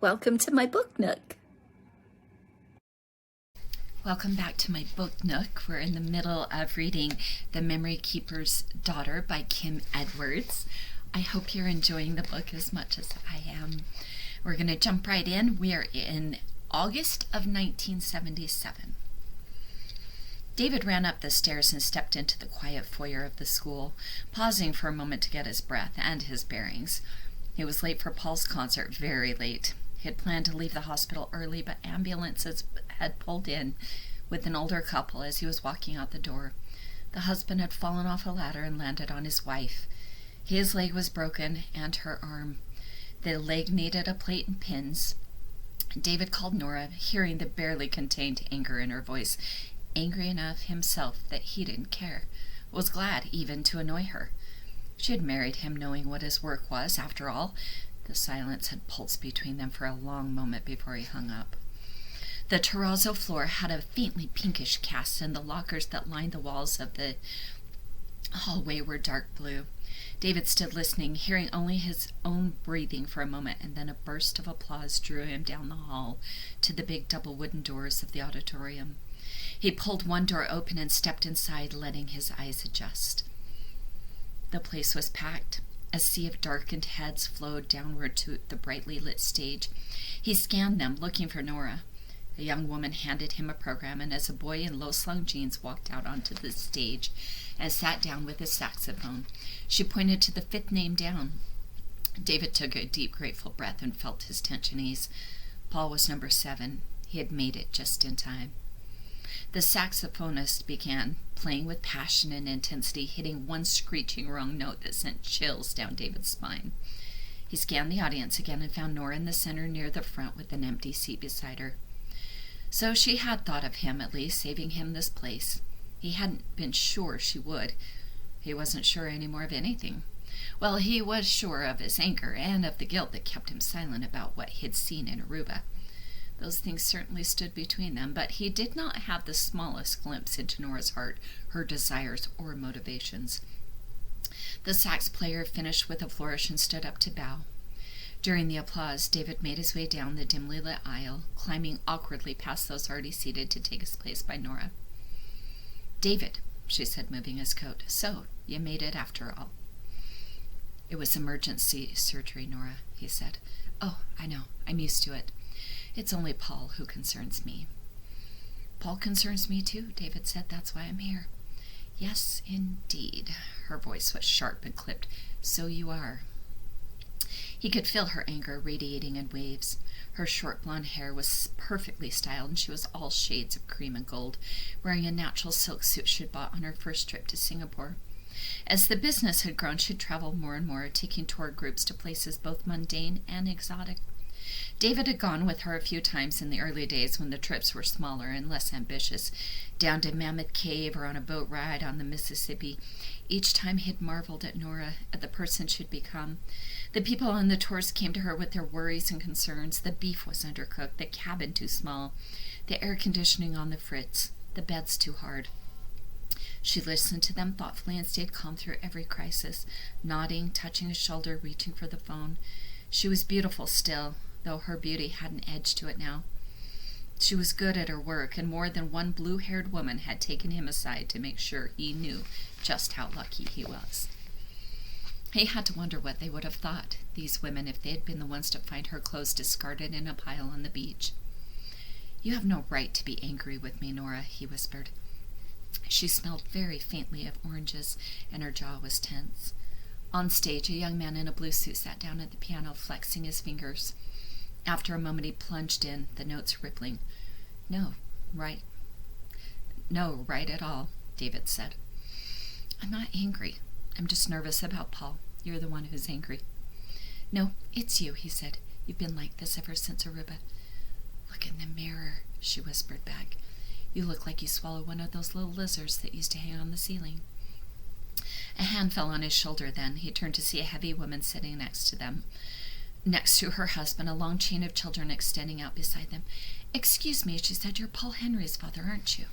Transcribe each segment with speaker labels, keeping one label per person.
Speaker 1: Welcome to my book nook.
Speaker 2: Welcome back to my book nook. We're in the middle of reading The Memory Keeper's Daughter by Kim Edwards. I hope you're enjoying the book as much as I am. We're going to jump right in. We are in August of 1977. David ran up the stairs and stepped into the quiet foyer of the school, pausing for a moment to get his breath and his bearings. He was late for Paul's concert, very late. He had planned to leave the hospital early, but ambulances had pulled in with an older couple as he was walking out the door. The husband had fallen off a ladder and landed on his wife. His leg was broken, and her arm. The leg needed a plate and pins. David called Nora, hearing the barely contained anger in her voice, angry enough himself that he didn't care, was glad even to annoy her. She had married him knowing what his work was, after all. The silence had pulsed between them for a long moment before he hung up. The terrazzo floor had a faintly pinkish cast, and the lockers that lined the walls of the hallway were dark blue. David stood listening, hearing only his own breathing for a moment, and then a burst of applause drew him down the hall to the big double wooden doors of the auditorium. He pulled one door open and stepped inside, letting his eyes adjust. The place was packed. A sea of darkened heads flowed downward to the brightly lit stage. He scanned them, looking for Nora. A young woman handed him a program, and as a boy in low-slung jeans walked out onto the stage and sat down with his saxophone, she pointed to the fifth name down. David took a deep, grateful breath and felt his tension ease. Paul was number 7. He had made it just in time. The saxophonist began, playing with passion and intensity, hitting one screeching wrong note that sent chills down David's spine. He scanned the audience again and found Nora in the center near the front with an empty seat beside her. So she had thought of him, at least, saving him this place. He hadn't been sure she would. He wasn't sure any more of anything. Well, he was sure of his anger and of the guilt that kept him silent about what he'd seen in Aruba. Those things certainly stood between them, but he did not have the smallest glimpse into Nora's heart, her desires, or motivations. The sax player finished with a flourish and stood up to bow. During the applause, David made his way down the dimly lit aisle, climbing awkwardly past those already seated to take his place by Nora. "David," she said, moving his coat, "so, you made it after all." "It was emergency surgery, Nora," he said. "Oh, I know. I'm used to it. It's only Paul who concerns me." "Paul concerns me too," David said. "That's why I'm here." "Yes, indeed." Her voice was sharp and clipped. "So you are." He could feel her anger radiating in waves. Her short blonde hair was perfectly styled, and she was all shades of cream and gold, wearing a natural silk suit she'd bought on her first trip to Singapore. As the business had grown, she'd traveled more and more, taking tour groups to places both mundane and exotic. David had gone with her a few times in the early days when the trips were smaller and less ambitious, down to Mammoth Cave or on a boat ride on the Mississippi. Each time he'd marveled at Nora, at the person she'd become. The people on the tours came to her with their worries and concerns. The beef was undercooked, the cabin too small, the air conditioning on the fritz, the beds too hard. She listened to them thoughtfully and stayed calm through every crisis, nodding, touching his shoulder, reaching for the phone. She was beautiful still, though her beauty had an edge to it now. She was good at her work, and more than one blue-haired woman had taken him aside to make sure he knew just how lucky he was. He had to wonder what they would have thought, these women, if they had been the ones to find her clothes discarded in a pile on the beach. "You have no right to be angry with me, Nora," he whispered. She smelled very faintly of oranges, and her jaw was tense. On stage, a young man in a blue suit sat down at the piano, flexing his fingers. After a moment, he plunged in, the notes rippling. No, right at all," David said. "I'm not angry. I'm just nervous about Paul. You're the one who's angry." "No, it's you," he said. "You've been like this ever since Aruba." "Look in the mirror," she whispered back. "You look like you swallowed one of those little lizards that used to hang on the ceiling." A hand fell on his shoulder then. He turned to see a heavy woman sitting next to her husband, a long chain of children extending out beside them. "Excuse me," she said, "you're Paul Henry's father, aren't you?"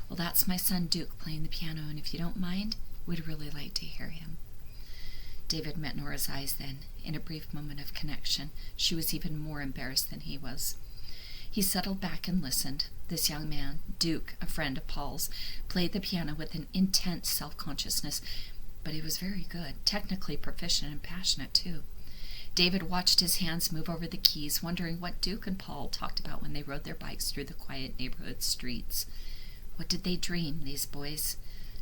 Speaker 2: "Well, that's my son Duke playing the piano, and if you don't mind, we'd really like to hear him." David met Nora's eyes then. In a brief moment of connection, she was even more embarrassed than he was. He settled back and listened. This young man, Duke, a friend of Paul's, played the piano with an intense self-consciousness, but he was very good, technically proficient and passionate too. David watched his hands move over the keys, wondering what Duke and Paul talked about when they rode their bikes through the quiet neighborhood streets. What did they dream, these boys?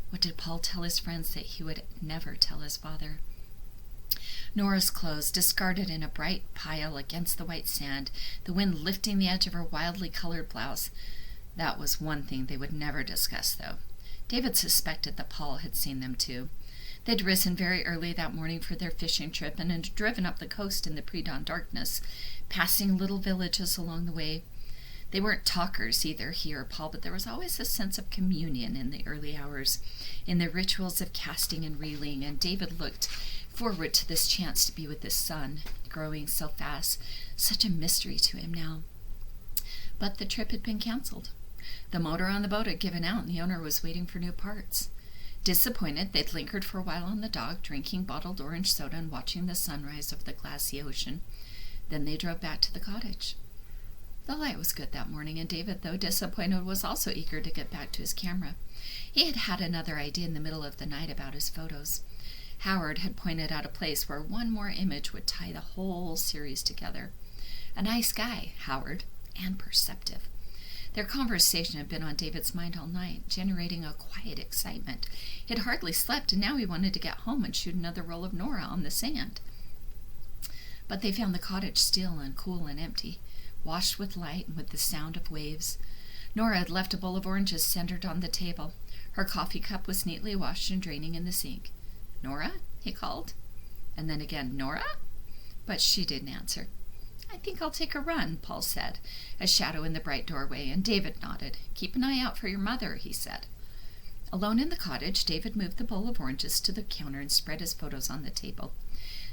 Speaker 2: What did Paul tell his friends that he would never tell his father? Nora's clothes, discarded in a bright pile against the white sand, the wind lifting the edge of her wildly colored blouse. That was one thing they would never discuss, though. David suspected that Paul had seen them, too. They'd risen very early that morning for their fishing trip and had driven up the coast in the pre-dawn darkness, passing little villages along the way. They weren't talkers either, he or Paul, but there was always a sense of communion in the early hours, in the rituals of casting and reeling, and David looked forward to this chance to be with his son, growing so fast, such a mystery to him now. But the trip had been canceled. The motor on the boat had given out, and the owner was waiting for new parts. Disappointed, they'd lingered for a while on the dock, drinking bottled orange soda and watching the sunrise over the glassy ocean. Then they drove back to the cottage. The light was good that morning, and David, though disappointed, was also eager to get back to his camera. He had had another idea in the middle of the night about his photos. Howard had pointed out a place where one more image would tie the whole series together. A nice guy, Howard, and perceptive. Their conversation had been on David's mind all night, generating a quiet excitement. He had hardly slept, and now he wanted to get home and shoot another roll of Nora on the sand. But they found the cottage still and cool and empty, washed with light and with the sound of waves. Nora had left a bowl of oranges centered on the table. Her coffee cup was neatly washed and draining in the sink. "Nora?" he called. And then again, "Nora?" But she didn't answer. "I think I'll take a run," Paul said, a shadow in the bright doorway, and David nodded. "Keep an eye out for your mother," he said. Alone in the cottage, David moved the bowl of oranges to the counter and spread his photos on the table.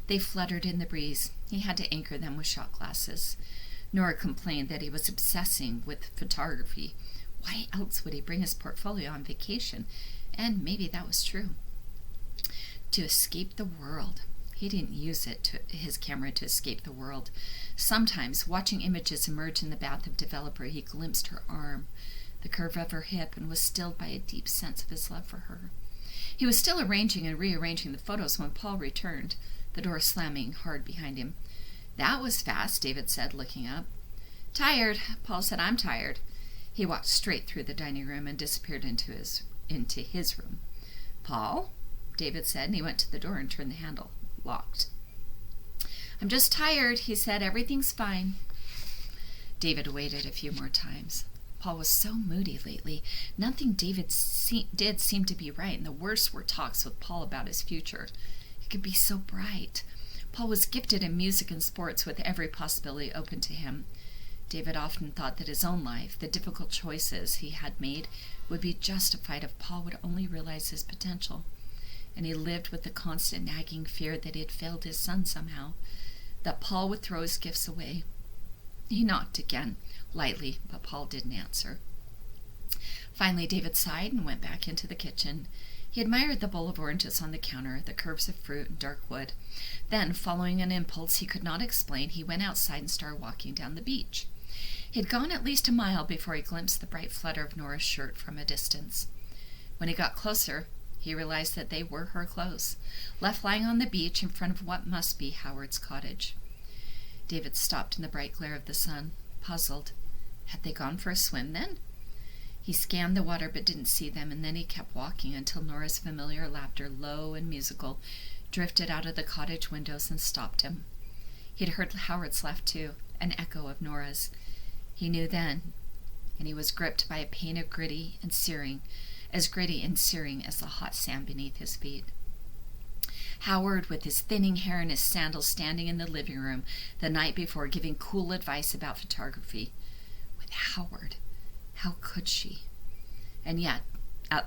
Speaker 2: They fluttered in the breeze. He had to anchor them with shot glasses. Nora complained that he was obsessing with photography. Why else would he bring his portfolio on vacation? And maybe that was true. To escape the world. He didn't use his camera to escape the world. Sometimes, watching images emerge in the bath of Developer, he glimpsed her arm, the curve of her hip, and was stilled by a deep sense of his love for her. He was still arranging and rearranging the photos when Paul returned, the door slamming hard behind him. "That was fast," David said, looking up. "Tired," Paul said. "I'm tired." He walked straight through the dining room and disappeared into his room. "Paul?" David said, and he went to the door and turned the handle. Locked. "I'm just tired," he said. "Everything's fine." David waited a few more times. Paul was so moody lately. Nothing David did seemed to be right, and the worst were talks with Paul about his future. It could be so bright. Paul was gifted in music and sports, with every possibility open to him. David often thought that his own life, the difficult choices he had made, would be justified if Paul would only realize his potential. And he lived with the constant nagging fear that he had failed his son somehow, that Paul would throw his gifts away. He knocked again, lightly, but Paul didn't answer. Finally, David sighed and went back into the kitchen. He admired the bowl of oranges on the counter, the curves of fruit and dark wood. Then, following an impulse he could not explain, he went outside and started walking down the beach. He had gone at least a mile before he glimpsed the bright flutter of Nora's shirt from a distance. When he got closer, he realized that they were her clothes, left lying on the beach in front of what must be Howard's cottage. David stopped in the bright glare of the sun, puzzled. Had they gone for a swim then? He scanned the water but didn't see them, and then he kept walking until Nora's familiar laughter, low and musical, drifted out of the cottage windows and stopped him. He'd heard Howard's laugh too, an echo of Nora's. He knew then, and he was gripped by a pain of gritty and searing as the hot sand beneath his feet. Howard, with his thinning hair and his sandals, standing in the living room the night before, giving cool advice about photography. With Howard, how could she? And yet,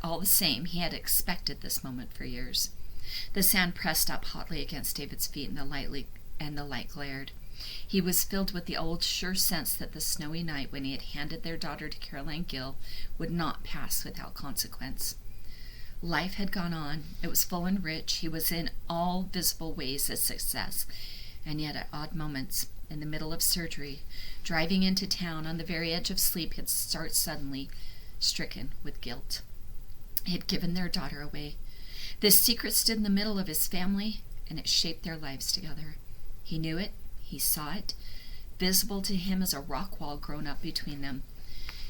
Speaker 2: all the same, he had expected this moment for years. The sand pressed up hotly against David's feet, and the light glared. He was filled with the old sure sense that the snowy night when he had handed their daughter to Caroline Gill would not pass without consequence. Life had gone on. It was full and rich. He was in all visible ways a success. And yet at odd moments, in the middle of surgery, driving into town on the very edge of sleep, he'd start suddenly stricken with guilt. He had given their daughter away. This secret stood in the middle of his family, and it shaped their lives together. He knew it. He saw it, visible to him as a rock wall grown up between them.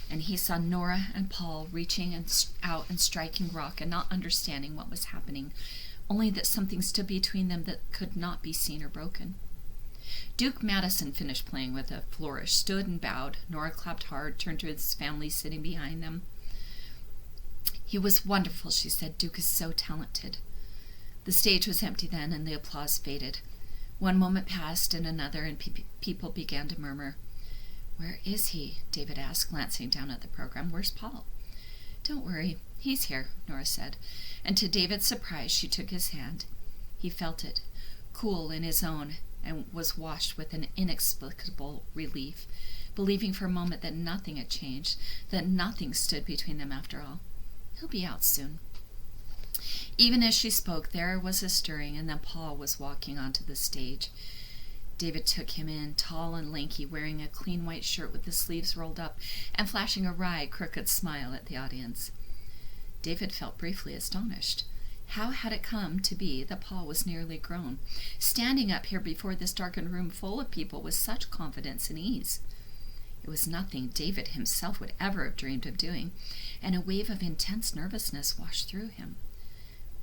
Speaker 2: And he saw Nora and Paul reaching out and striking rock and not understanding what was happening, only that something stood between them that could not be seen or broken. Duke Madison finished playing with a flourish, stood and bowed. Nora clapped hard, turned to his family sitting behind them. "He was wonderful," she said. "Duke is so talented." The stage was empty then, and the applause faded. One moment passed and another, and people began to murmur. "Where is he?" David asked, glancing down at the program. "Where's Paul?" "Don't worry, he's here," Nora said. And to David's surprise, she took his hand. He felt it, cool in his own, and was washed with an inexplicable relief, believing for a moment that nothing had changed, that nothing stood between them after all. "He'll be out soon." Even as she spoke, there was a stirring, and then Paul was walking onto the stage. David took him in, tall and lanky, wearing a clean white shirt with the sleeves rolled up, and flashing a wry, crooked smile at the audience. David felt briefly astonished. How had it come to be that Paul was nearly grown, standing up here before this darkened room full of people with such confidence and ease? It was nothing David himself would ever have dreamed of doing, and a wave of intense nervousness washed through him.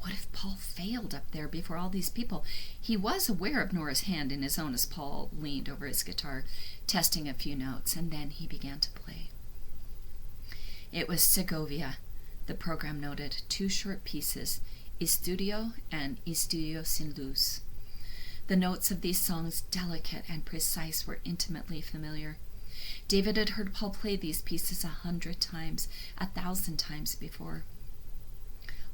Speaker 2: What if Paul failed up there before all these people? He was aware of Nora's hand in his own as Paul leaned over his guitar, testing a few notes, and then he began to play. It was Segovia, the program noted, 2 short pieces, Estudio and Estudio sin luz. The notes of these songs, delicate and precise, were intimately familiar. David had heard Paul play these pieces 100 times, 1,000 times before.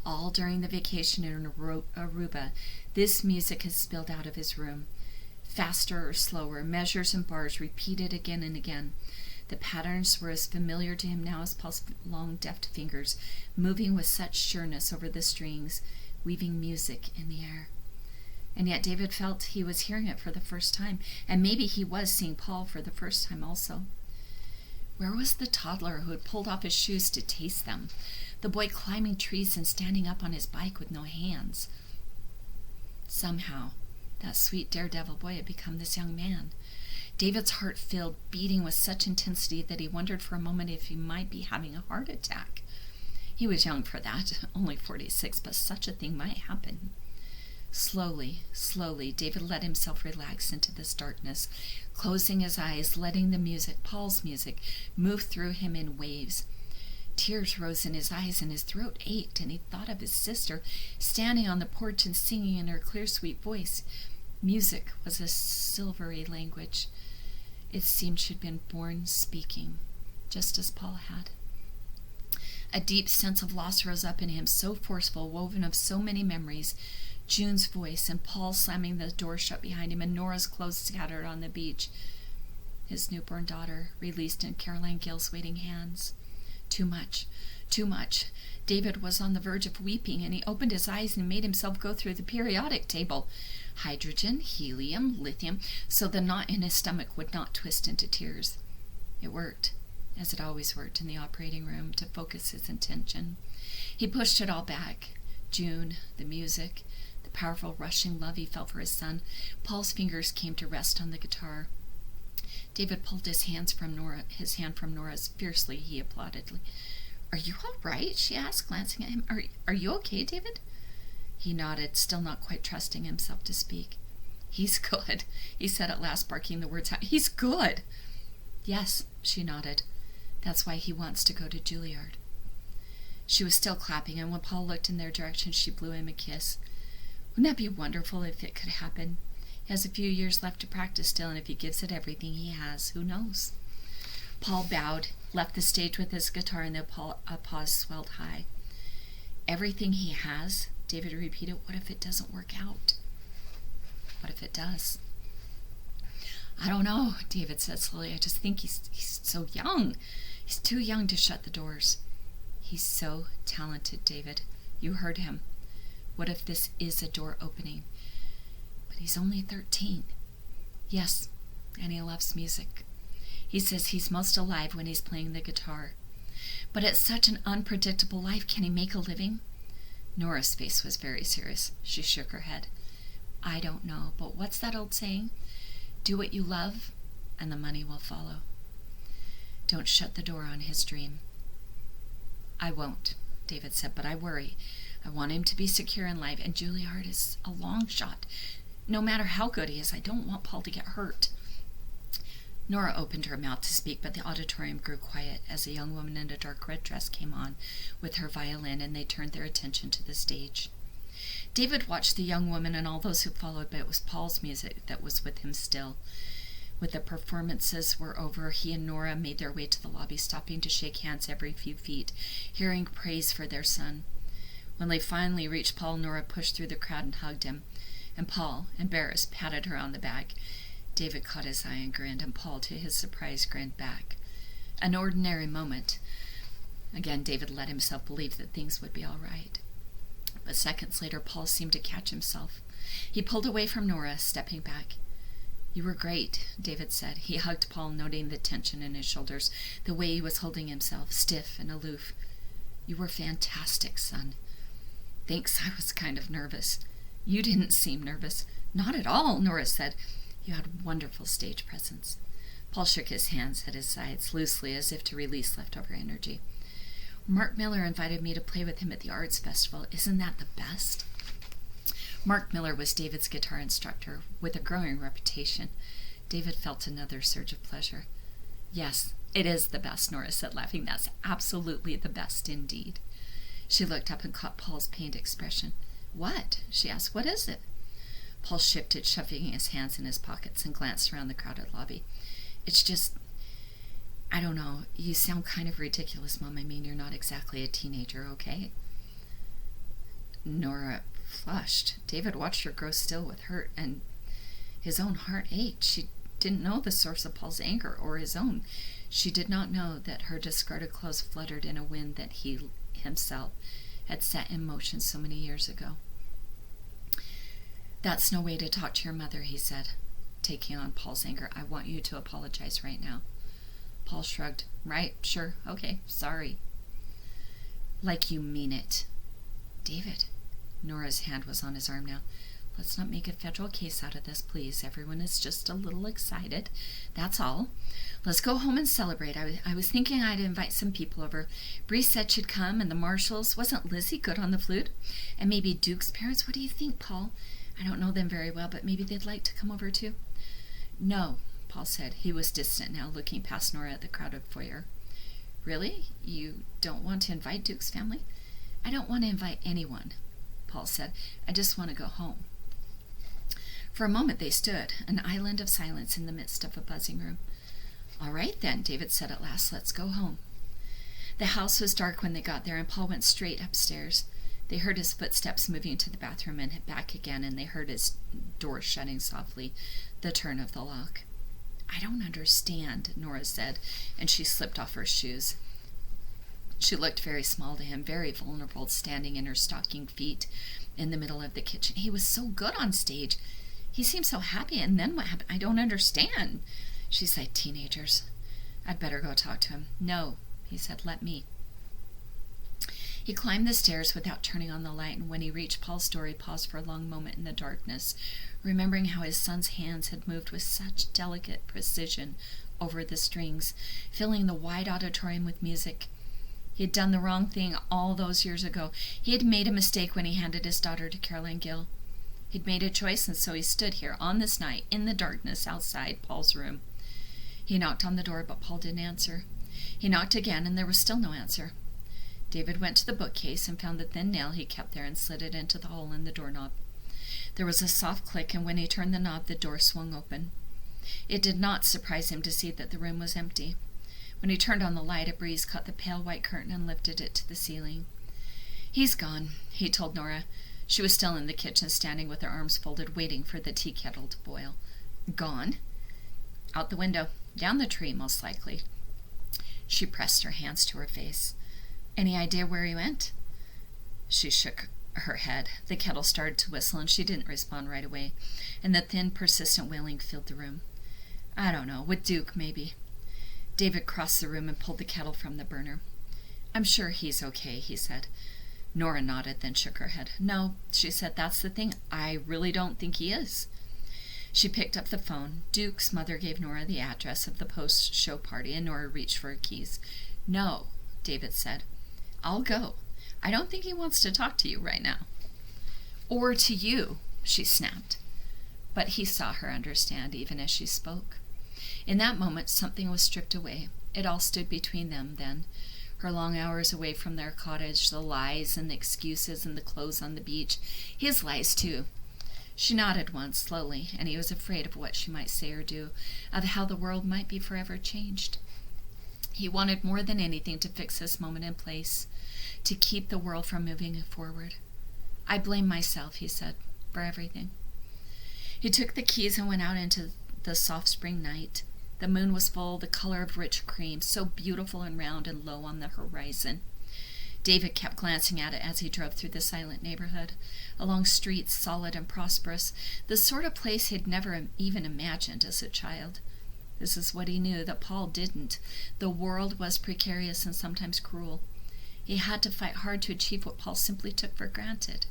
Speaker 2: All during the vacation in Aruba, this music had spilled out of his room. Faster or slower, measures and bars repeated again and again. The patterns were as familiar to him now as Paul's long, deft fingers, moving with such sureness over the strings, weaving music in the air. And yet David felt he was hearing it for the first time, and maybe he was seeing Paul for the first time also. Where was the toddler who had pulled off his shoes to taste them? The boy climbing trees and standing up on his bike with no hands? Somehow, that sweet daredevil boy had become this young man. David's heart filled, beating with such intensity that he wondered for a moment if he might be having a heart attack. He was young for that, only 46, but such a thing might happen. Slowly, David let himself relax into this darkness, closing his eyes, letting the music, Paul's music, move through him in waves. Tears rose in his eyes and his throat ached, and he thought of his sister standing on the porch and singing in her clear, sweet voice. Music was a silvery language. It seemed she'd been born speaking, just as Paul had. A deep sense of loss rose up in him, so forceful, woven of so many memories. June's voice, and Paul slamming the door shut behind him, and Nora's clothes scattered on the beach. His newborn daughter, released in Caroline Gill's waiting hands. Too much. David was on the verge of weeping, and he opened his eyes and made himself go through the periodic table. Hydrogen, helium, lithium, so the knot in his stomach would not twist into tears. It worked, as it always worked in the operating room, to focus his attention. He pushed it all back. June, the music, the powerful rushing love he felt for his son. Paul's fingers came to rest on the guitar. David pulled his hand from Nora's. Fiercely, he applauded. "Are you all right?" she asked, glancing at him. Are you okay, David?" He nodded, still not quite trusting himself to speak. "He's good," he said at last, barking the words out. "He's good." "Yes," she nodded. "That's why he wants to go to Juilliard." She was still clapping, and when Paul looked in their direction, she blew him a kiss. Wouldn't that be wonderful if it could happen? He has a few years left to practice still, and if he gives it everything he has, who knows? Paul bowed, left the stage with his guitar, and the applause swelled high. "Everything he has?" David repeated. "What if it doesn't work out?" "What if it does?" "I don't know," David said slowly. "I just think he's so young. He's too young to shut the doors." "He's so talented, David. You heard him. What if this is a door opening? But he's only 13. Yes, and he loves music. He says he's most alive when he's playing the guitar. But it's such an unpredictable life. Can he make a living? Nora's face was very serious. She shook her head. I don't know, but what's that old saying? Do what you love, and the money will follow. Don't shut the door on his dream. I won't, David said, but I worry. I want him to be secure in life, and Juilliard is a long shot. No matter how good he is, I don't want Paul to get hurt. Nora opened her mouth to speak, but the auditorium grew quiet as a young woman in a dark red dress came on with her violin, and they turned their attention to the stage. David watched the young woman and all those who followed, but it was Paul's music that was with him still. When the performances were over, he and Nora made their way to the lobby, stopping to shake hands every few feet, hearing praise for their son. When they finally reached Paul, Nora pushed through the crowd and hugged him, and Paul, embarrassed, patted her on the back. David caught his eye and grinned, and Paul, to his surprise, grinned back. An ordinary moment. Again, David let himself believe that things would be all right. But seconds later, Paul seemed to catch himself. He pulled away from Nora, stepping back. You were great, David said. He hugged Paul, noting the tension in his shoulders, the way he was holding himself, stiff and aloof. You were fantastic, son. Thanks, I was kind of nervous. You didn't seem nervous. Not at all, Nora said. You had wonderful stage presence. Paul shook his hands at his sides loosely as if to release leftover energy. Mark Miller invited me to play with him at the Arts Festival. Isn't that the best? Mark Miller was David's guitar instructor with a growing reputation. David felt another surge of pleasure. Yes, it is the best, Nora said, laughing. That's absolutely the best indeed. She looked up and caught Paul's pained expression. What? She asked. What is it? Paul shifted, shoving his hands in his pockets, and glanced around the crowded lobby. It's just, I don't know. You sound kind of ridiculous, Mom. I mean, you're not exactly a teenager, okay? Nora flushed. David watched her grow still with hurt, and his own heart ached. She didn't know the source of Paul's anger or his own. She did not know that her discarded clothes fluttered in a wind that he himself had set in motion so many years ago. That's no way to talk to your mother, he said, taking on Paul's anger. I want you to apologize right now. Paul shrugged. Right, sure, okay, sorry. Like you mean it. David. Nora's hand was on his arm now. Let's not make a federal case out of this, please. Everyone is just a little excited. That's all. Let's go home and celebrate. I was thinking I'd invite some people over. Bree said she'd come, and the Marshalls. Wasn't Lizzie good on the flute? And maybe Duke's parents. What do you think, Paul? I don't know them very well, but maybe they'd like to come over too. No, Paul said. He was distant now, looking past Nora at the crowded foyer. Really? You don't want to invite Duke's family? I don't want to invite anyone, Paul said. I just want to go home. For a moment they stood, an island of silence in the midst of a buzzing room. All right then, David said at last, let's go home. The house was dark when they got there, and Paul went straight upstairs. They heard his footsteps moving to the bathroom and back again, and they heard his door shutting softly, the turn of the lock. I don't understand, Nora said, and she slipped off her shoes. She looked very small to him, very vulnerable, standing in her stocking feet in the middle of the kitchen. He was so good on stage. He seemed so happy, and then what happened? I don't understand. She said, teenagers. I'd better go talk to him. No, he said, let me. He climbed the stairs without turning on the light, and when he reached Paul's door, he paused for a long moment in the darkness, remembering how his son's hands had moved with such delicate precision over the strings, filling the wide auditorium with music. He had done the wrong thing all those years ago. He had made a mistake when he handed his daughter to Caroline Gill. He'd made a choice, and so he stood here on this night in the darkness outside Paul's room. He knocked on the door, but Paul didn't answer. He knocked again, and there was still no answer. David went to the bookcase and found the thin nail he kept there and slid it into the hole in the doorknob. There was a soft click, and when he turned the knob, the door swung open. It did not surprise him to see that the room was empty. When he turned on the light, a breeze caught the pale white curtain and lifted it to the ceiling. He's gone, he told Nora. She was still in the kitchen, standing with her arms folded, waiting for the tea kettle to boil. Gone? Out the window. Down the tree, most likely. She pressed her hands to her face. Any idea where he went? She shook her head. The kettle started to whistle, and she didn't respond right away, and the thin, persistent wailing filled the room. I don't know, with Duke, maybe. David crossed the room and pulled the kettle from the burner. I'm sure he's okay, he said. Nora nodded, then shook her head. No, she said, that's the thing. I really don't think he is. She picked up the phone. Duke's mother gave Nora the address of the post-show party, and Nora reached for her keys. No, David said. I'll go. I don't think he wants to talk to you right now. Or to you, she snapped. But he saw her understand even as she spoke. In that moment, something was stripped away. It all stood between them then. Her long hours away from their cottage, the lies and the excuses and the clothes on the beach. His lies, too. She nodded once, slowly, and he was afraid of what she might say or do, of how the world might be forever changed. He wanted more than anything to fix this moment in place, to keep the world from moving forward. I blame myself, he said, for everything. He took the keys and went out into the soft spring night. The moon was full, the color of rich cream, so beautiful and round and low on the horizon. David kept glancing at it as he drove through the silent neighborhood, along streets solid and prosperous, the sort of place he'd never even imagined as a child. This is what he knew that Paul didn't. The world was precarious and sometimes cruel. He had to fight hard to achieve what Paul simply took for granted.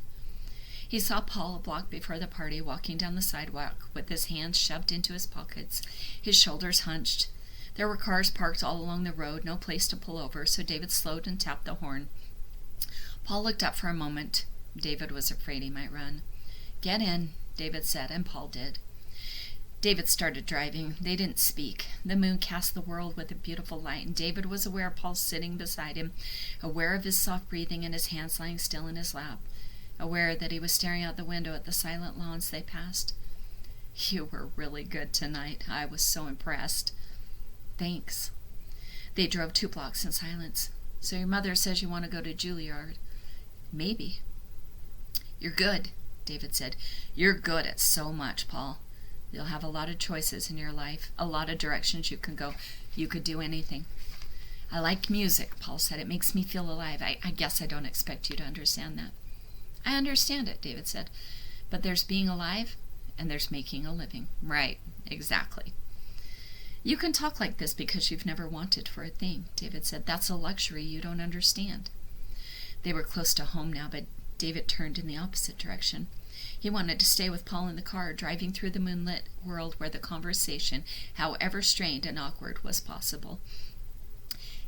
Speaker 2: He saw Paul a block before the party, walking down the sidewalk with his hands shoved into his pockets, his shoulders hunched. There were cars parked all along the road, no place to pull over, so David slowed and tapped the horn. Paul looked up for a moment. David was afraid he might run. Get in, David said, and Paul did. David started driving. They didn't speak. The moon cast the world with a beautiful light, and David was aware of Paul sitting beside him, aware of his soft breathing and his hands lying still in his lap, aware that he was staring out the window at the silent lawns they passed. You were really good tonight. I was so impressed. Thanks. They drove 2 blocks in silence. So your mother says you want to go to Juilliard. Maybe. You're good, David said. You're good at so much, Paul. You'll have a lot of choices in your life, a lot of directions you can go. You could do anything. I like music, Paul said. It makes me feel alive. I guess I don't expect you to understand that. I understand it, David said. But there's being alive, and there's making a living. Right, exactly. You can talk like this because you've never wanted for a thing, David said. That's a luxury you don't understand. They were close to home now, but David turned in the opposite direction. He wanted to stay with Paul in the car, driving through the moonlit world where the conversation, however strained and awkward, was possible.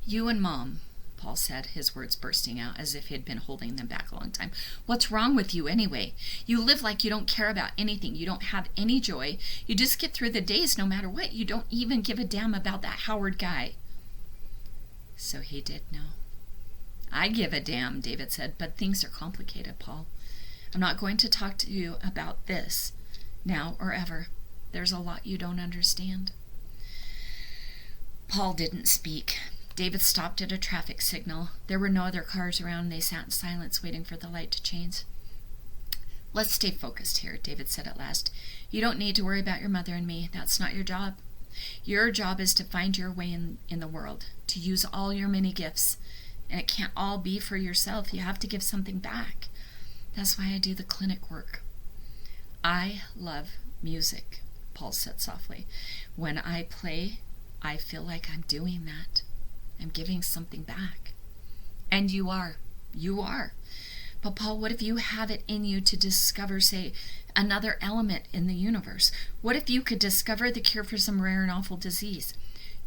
Speaker 2: You and Mom, Paul said, his words bursting out as if he had been holding them back a long time. What's wrong with you anyway? You live like you don't care about anything. You don't have any joy. You just get through the days no matter what. You don't even give a damn about that Howard guy. So he did know. I give a damn, David said, but things are complicated, Paul. I'm not going to talk to you about this, now or ever. There's a lot you don't understand. Paul didn't speak. David stopped at a traffic signal. There were no other cars around. They sat in silence, waiting for the light to change. Let's stay focused here, David said at last. You don't need to worry about your mother and me. That's not your job. Your job is to find your way in the world, to use all your many gifts. And it can't all be for yourself. You have to give something back. That's why I do the clinic work. I love music, Paul said softly. When I play, I feel like I'm doing that. I'm giving something back. And you are. You are. But Paul, what if you have it in you to discover, say, another element in the universe? What if you could discover the cure for some rare and awful disease?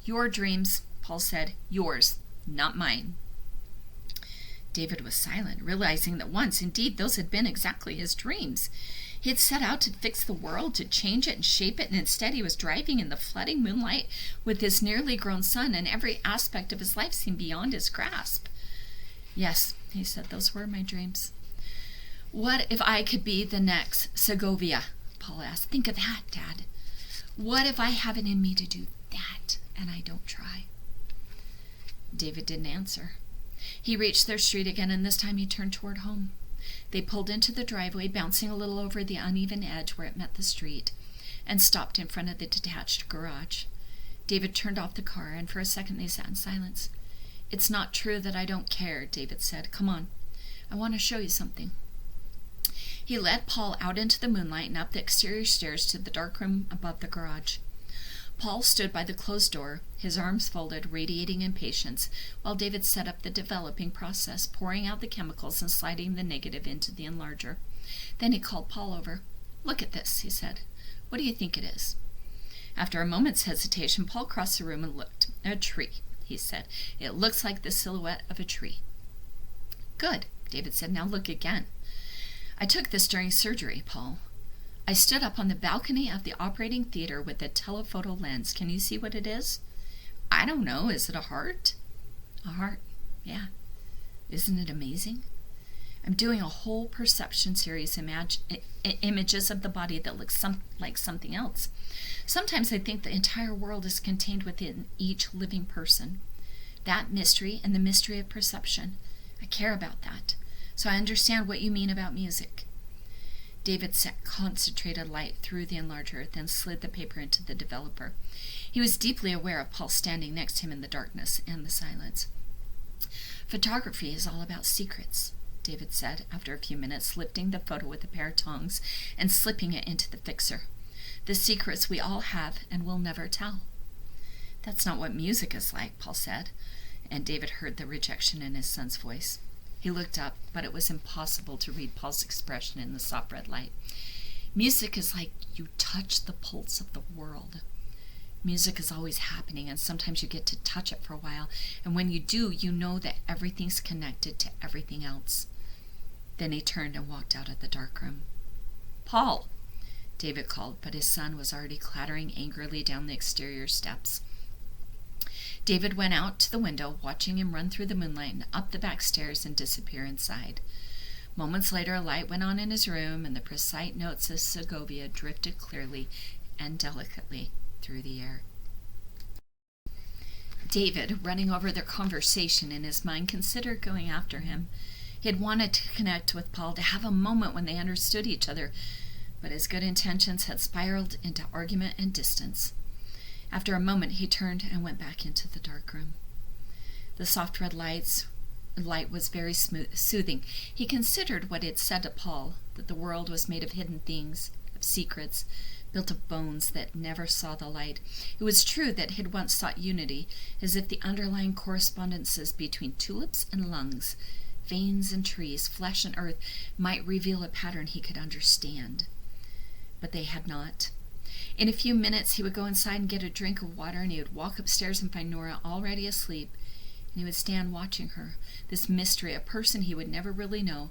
Speaker 2: Your dreams, Paul said. Yours, not mine. David was silent, realizing that once, indeed, those had been exactly his dreams. He had set out to fix the world, to change it and shape it, and instead he was driving in the flooding moonlight with his nearly grown son, and every aspect of his life seemed beyond his grasp. Yes, he said, those were my dreams. What if I could be the next Segovia? Paul asked. Think of that, Dad. What if I have it in me to do that, and I don't try? David didn't answer. He reached their street again, and this time he turned toward home. They pulled into the driveway, bouncing a little over the uneven edge where it met the street, and stopped in front of the detached garage. David turned off the car, and for a second they sat in silence. It's not true that I don't care, David said. Come on. I want to show you something. He led Paul out into the moonlight and up the exterior stairs to the dark room above the garage. Paul stood by the closed door, his arms folded, radiating impatience, while David set up the developing process, pouring out the chemicals and sliding the negative into the enlarger. Then he called Paul over. "Look at this," he said. "What do you think it is?" After a moment's hesitation, Paul crossed the room and looked. "A tree," he said. "It looks like the silhouette of a tree." "Good," David said. "Now look again." "I took this during surgery, Paul. I stood up on the balcony of the operating theater with a telephoto lens. Can you see what it is?" "I don't know. Is it a heart?" "A heart, yeah. Isn't it amazing? I'm doing a whole perception series, images of the body that look like something else. Sometimes I think the entire world is contained within each living person. That mystery and the mystery of perception. I care about that. So I understand what you mean about music." David set concentrated light through the enlarger, then slid the paper into the developer. He was deeply aware of Paul standing next to him in the darkness and the silence. "Photography is all about secrets," David said, after a few minutes, lifting the photo with a pair of tongs and slipping it into the fixer. "The secrets we all have and will never tell." "That's not what music is like," Paul said, and David heard the rejection in his son's voice. He looked up, but it was impossible to read Paul's expression in the soft red light. "Music is like you touch the pulse of the world. Music is always happening, and sometimes you get to touch it for a while, and when you do, you know that everything's connected to everything else." Then he turned and walked out of the dark room. "Paul!" David called, but his son was already clattering angrily down the exterior steps. David went out to the window, watching him run through the moonlight and up the back stairs and disappear inside. Moments later, a light went on in his room, and the precise notes of Segovia drifted clearly and delicately through the air. David, running over their conversation in his mind, considered going after him. He had wanted to connect with Paul, to have a moment when they understood each other, but his good intentions had spiraled into argument and distance. After a moment, he turned and went back into the dark room. The soft red light was very soothing. He considered what it had said to Paul, that the world was made of hidden things, of secrets, built of bones that never saw the light. It was true that he had once sought unity, as if the underlying correspondences between tulips and lungs, veins and trees, flesh and earth, might reveal a pattern he could understand. But they had not. In a few minutes, he would go inside and get a drink of water, and he would walk upstairs and find Nora already asleep, and he would stand watching her, this mystery, a person he would never really know,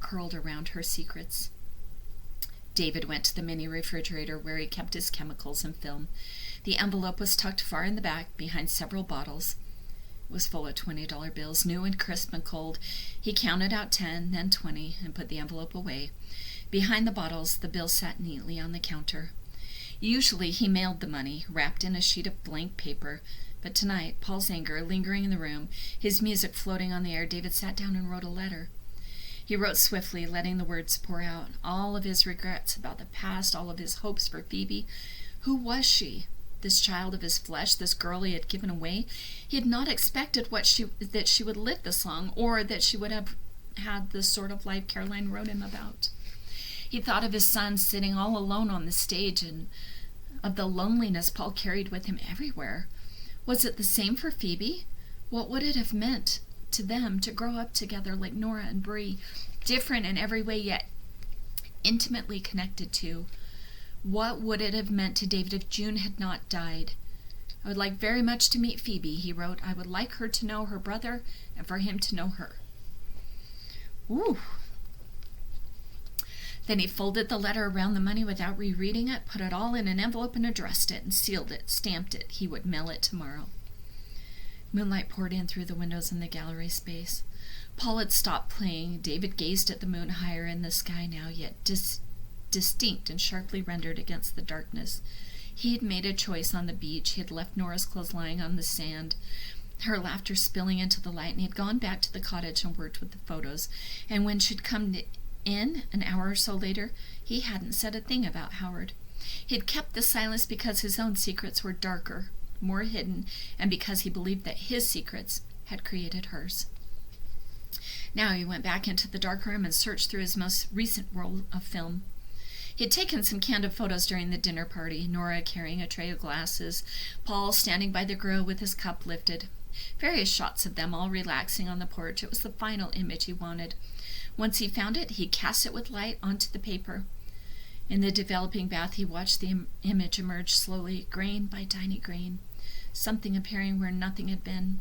Speaker 2: curled around her secrets. David went to the mini refrigerator where he kept his chemicals and film. The envelope was tucked far in the back, behind several bottles. It was full of $20 bills, new and crisp and cold. He counted out 10, then 20, and put the envelope away. Behind the bottles, the bills sat neatly on the counter. Usually he mailed the money, wrapped in a sheet of blank paper, but tonight, Paul's anger lingering in the room, his music floating on the air, David sat down and wrote a letter. He wrote swiftly, letting the words pour out, all of his regrets about the past, all of his hopes for Phoebe. Who was she? This child of his flesh, this girl he had given away? He had not expected that she would live this long, or that she would have had the sort of life Caroline wrote him about. He thought of his son sitting all alone on the stage, and of the loneliness Paul carried with him everywhere. Was it the same for Phoebe? What would it have meant to them to grow up together like Nora and Bree, different in every way yet intimately connected to? What would it have meant to David if June had not died? "I would like very much to meet Phoebe," he wrote. "I would like her to know her brother and for him to know her." Ooh. Then he folded the letter around the money without rereading it, put it all in an envelope and addressed it, and sealed it, stamped it. He would mail it tomorrow. Moonlight poured in through the windows in the gallery space. Paul had stopped playing. David gazed at the moon higher in the sky now, yet distinct and sharply rendered against the darkness. He had made a choice on the beach. He had left Nora's clothes lying on the sand, her laughter spilling into the light, and he had gone back to the cottage and worked with the photos. And when she'd come in an hour or so later, he hadn't said a thing about Howard. He had kept the silence because his own secrets were darker, more hidden, and because he believed that his secrets had created hers. Now he went back into the dark room and searched through his most recent roll of film. He had taken some candid photos during the dinner party, Nora carrying a tray of glasses, Paul standing by the grill with his cup lifted. Various shots of them all relaxing on the porch. It was the final image he wanted. Once he found it, he cast it with light onto the paper. In the developing bath, he watched the image emerge slowly, grain by tiny grain, something appearing where nothing had been.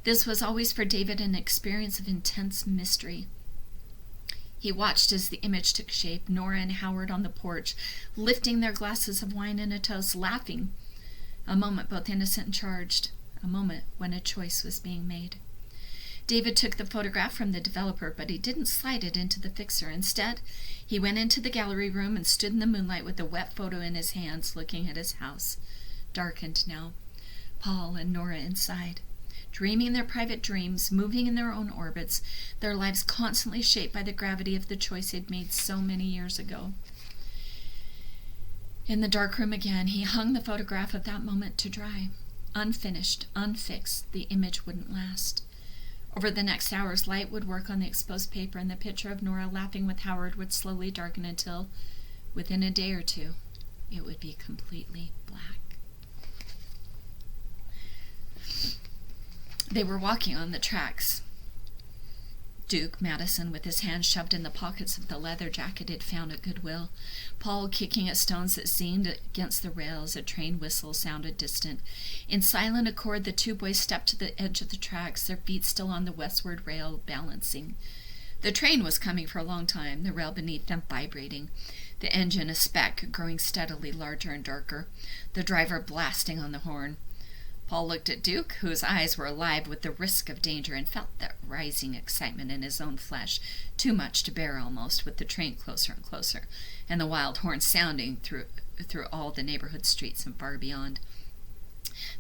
Speaker 2: This was always for David an experience of intense mystery. He watched as the image took shape, Nora and Howard on the porch, lifting their glasses of wine and a toast, laughing. A moment both innocent and charged, a moment when a choice was being made. David took the photograph from the developer, but he didn't slide it into the fixer. Instead, he went into the gallery room and stood in the moonlight with the wet photo in his hands, looking at his house. Darkened now. Paul and Nora inside, dreaming their private dreams, moving in their own orbits, their lives constantly shaped by the gravity of the choice they'd made so many years ago. In the dark room again, he hung the photograph of that moment to dry. Unfinished, unfixed, the image wouldn't last. Over the next hours, light would work on the exposed paper, and the picture of Nora laughing with Howard would slowly darken until, within a day or two, it would be completely black. They were walking on the tracks. Duke Madison, with his hands shoved in the pockets of the leather jacket he'd found at Goodwill. Paul kicking at stones that seemed against the rails. A train whistle sounded distant. In silent accord, the two boys stepped to the edge of the tracks, their feet still on the westward rail, balancing. The train was coming for a long time, the rail beneath them vibrating, the engine a speck growing steadily larger and darker, the driver blasting on the horn. Paul looked at Duke, whose eyes were alive with the risk of danger, and felt that rising excitement in his own flesh, too much to bear almost, with the train closer and closer, and the wild horn sounding through all the neighborhood streets and far beyond.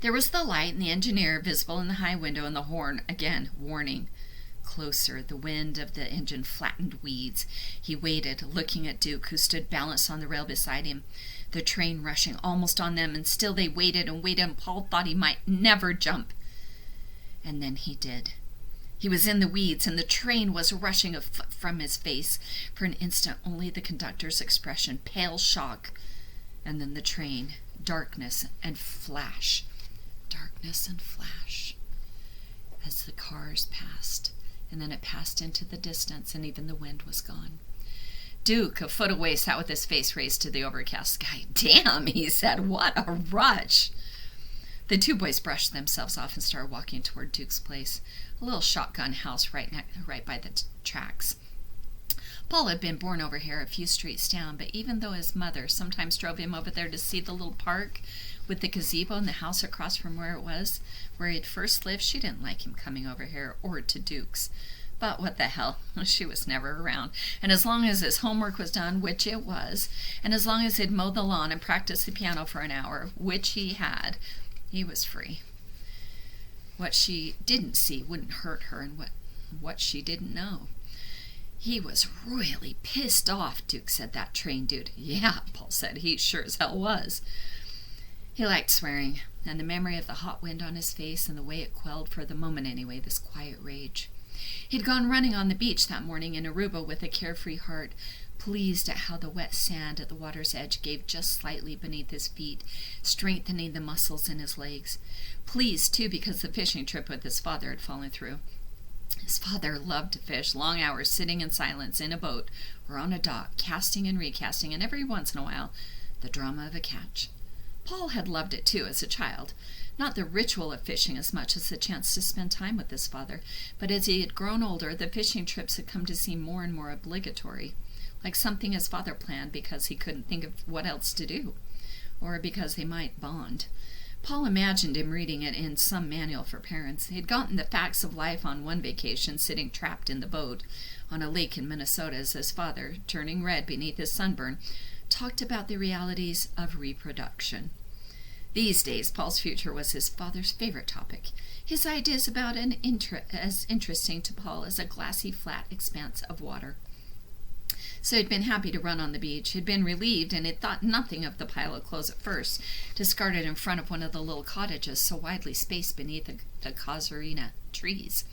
Speaker 2: There was the light and the engineer visible in the high window, and the horn again, warning. Closer, the wind of the engine flattened weeds. He waited, looking at Duke, who stood balanced on the rail beside him, the train rushing almost on them, and still they waited and waited, and Paul thought he might never jump. And then he did. He was in the weeds, and the train was rushing a foot from his face. For an instant, only the conductor's expression, pale shock, and then the train, darkness and flash, as the cars passed. And then it passed into the distance, and even the wind was gone. Duke, a foot away, sat with his face raised to the overcast sky. "Damn," he said, "what a rush." The two boys brushed themselves off and started walking toward Duke's place, a little shotgun house right by the tracks. Paul had been born over here a few streets down, but even though his mother sometimes drove him over there to see the little park with the gazebo and the house across from where it was, where he had first lived, she didn't like him coming over here or to Duke's. But what the hell, she was never around. And as long as his homework was done, which it was, and as long as he'd mowed the lawn and practiced the piano for an hour, which he had, he was free. What she didn't see wouldn't hurt her, and what she didn't know. He was royally pissed off, Duke said, that train dude. Yeah, Paul said, he sure as hell was. He liked swearing, and the memory of the hot wind on his face and the way it quelled, for the moment anyway, this quiet rage. He'd gone running on the beach that morning in Aruba with a carefree heart, pleased at how the wet sand at the water's edge gave just slightly beneath his feet, strengthening the muscles in his legs. Pleased, too, because the fishing trip with his father had fallen through. His father loved to fish, long hours sitting in silence in a boat or on a dock, casting and recasting, and every once in a while, the drama of a catch. Paul had loved it, too, as a child. Not the ritual of fishing as much as the chance to spend time with his father, but as he had grown older, the fishing trips had come to seem more and more obligatory, like something his father planned because he couldn't think of what else to do, or because they might bond. Paul imagined him reading it in some manual for parents. He'd gotten the facts of life on one vacation, sitting trapped in the boat on a lake in Minnesota as his father, turning red beneath his sunburn, talked about the realities of reproduction. These days, Paul's future was his father's favorite topic. His ideas about it as interesting to Paul as a glassy, flat expanse of water. So he'd been happy to run on the beach. He'd been relieved, and had thought nothing of the pile of clothes at first, discarded in front of one of the little cottages so widely spaced beneath the casuarina trees.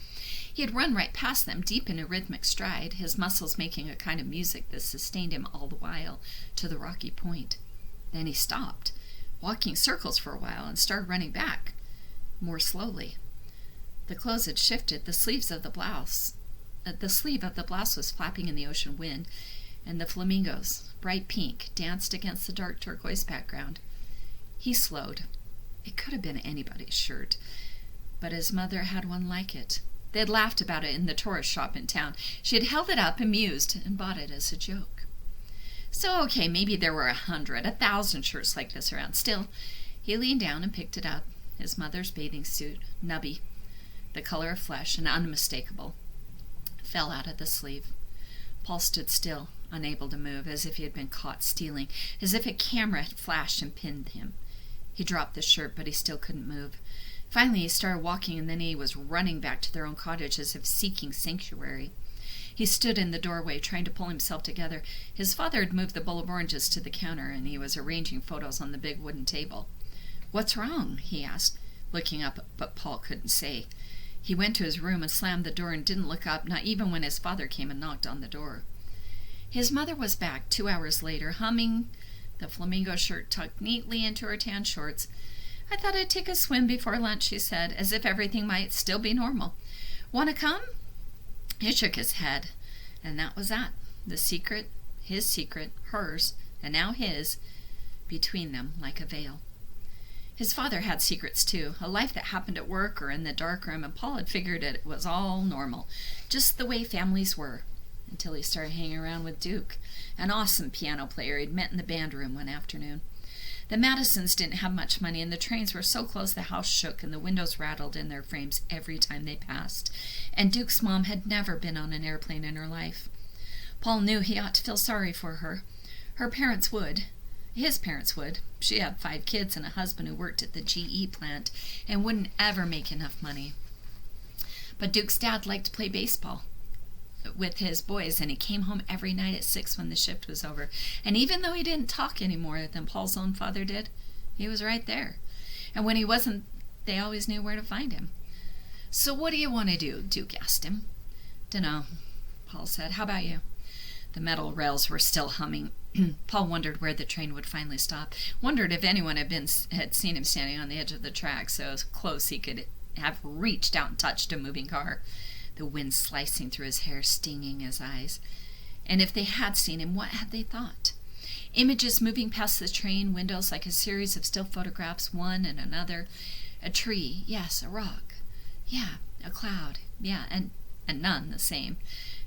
Speaker 2: He had run right past them, deep in a rhythmic stride, his muscles making a kind of music that sustained him all the while to the rocky point. Then he stopped, walking circles for a while, and started running back, more slowly. The clothes had shifted. The sleeve of the blouse was flapping in the ocean wind, and the flamingos, bright pink, danced against the dark turquoise background. He slowed. It could have been anybody's shirt, but his mother had one like it. They had laughed about it in the tourist shop in town. She had held it up, amused, and bought it as a joke. So, okay, maybe there were 100, 1,000 shirts like this around. Still, he leaned down and picked it up. His mother's bathing suit, nubby, the color of flesh and unmistakable, fell out of the sleeve. Paul stood still, unable to move, as if he had been caught stealing, as if a camera had flashed and pinned him. He dropped the shirt, but he still couldn't move. Finally, he started walking, and then he was running back to their own cottage as if seeking sanctuary. He stood in the doorway, trying to pull himself together. His father had moved the bowl of oranges to the counter, and he was arranging photos on the big wooden table. "What's wrong?" he asked, looking up, but Paul couldn't say. He went to his room and slammed the door and didn't look up, not even when his father came and knocked on the door. His mother was back 2 hours later, humming, the flamingo shirt tucked neatly into her tan shorts. "I thought I'd take a swim before lunch," she said, as if everything might still be normal. "Want to come?" He shook his head, and that was that. The secret, his secret, hers, and now his, between them like a veil. His father had secrets too, a life that happened at work or in the darkroom, and Paul had figured it was all normal, just the way families were, until he started hanging around with Duke, an awesome piano player he'd met in the band room one afternoon. The Madisons didn't have much money, and the trains were so close the house shook and the windows rattled in their frames every time they passed. And Duke's mom had never been on an airplane in her life. Paul knew he ought to feel sorry for her. Her parents would. His parents would. She had 5 kids and a husband who worked at the GE plant and wouldn't ever make enough money. But Duke's dad liked to play baseball with his boys, and he came home every night at 6 when the shift was over. And even though he didn't talk any more than Paul's own father did, he was right there. And when he wasn't, they always knew where to find him. "So what do you want to do?" Duke asked him. "Dunno," Paul said. "How about you?" The metal rails were still humming. Paul wondered where the train would finally stop, wondered if anyone had seen him standing on the edge of the track so close he could have reached out and touched a moving car, the wind slicing through his hair, stinging his eyes. And if they had seen him, what had they thought? Images moving past the train windows like a series of still photographs, one and another. A tree, yes, a rock, yeah, a cloud, yeah, and none the same.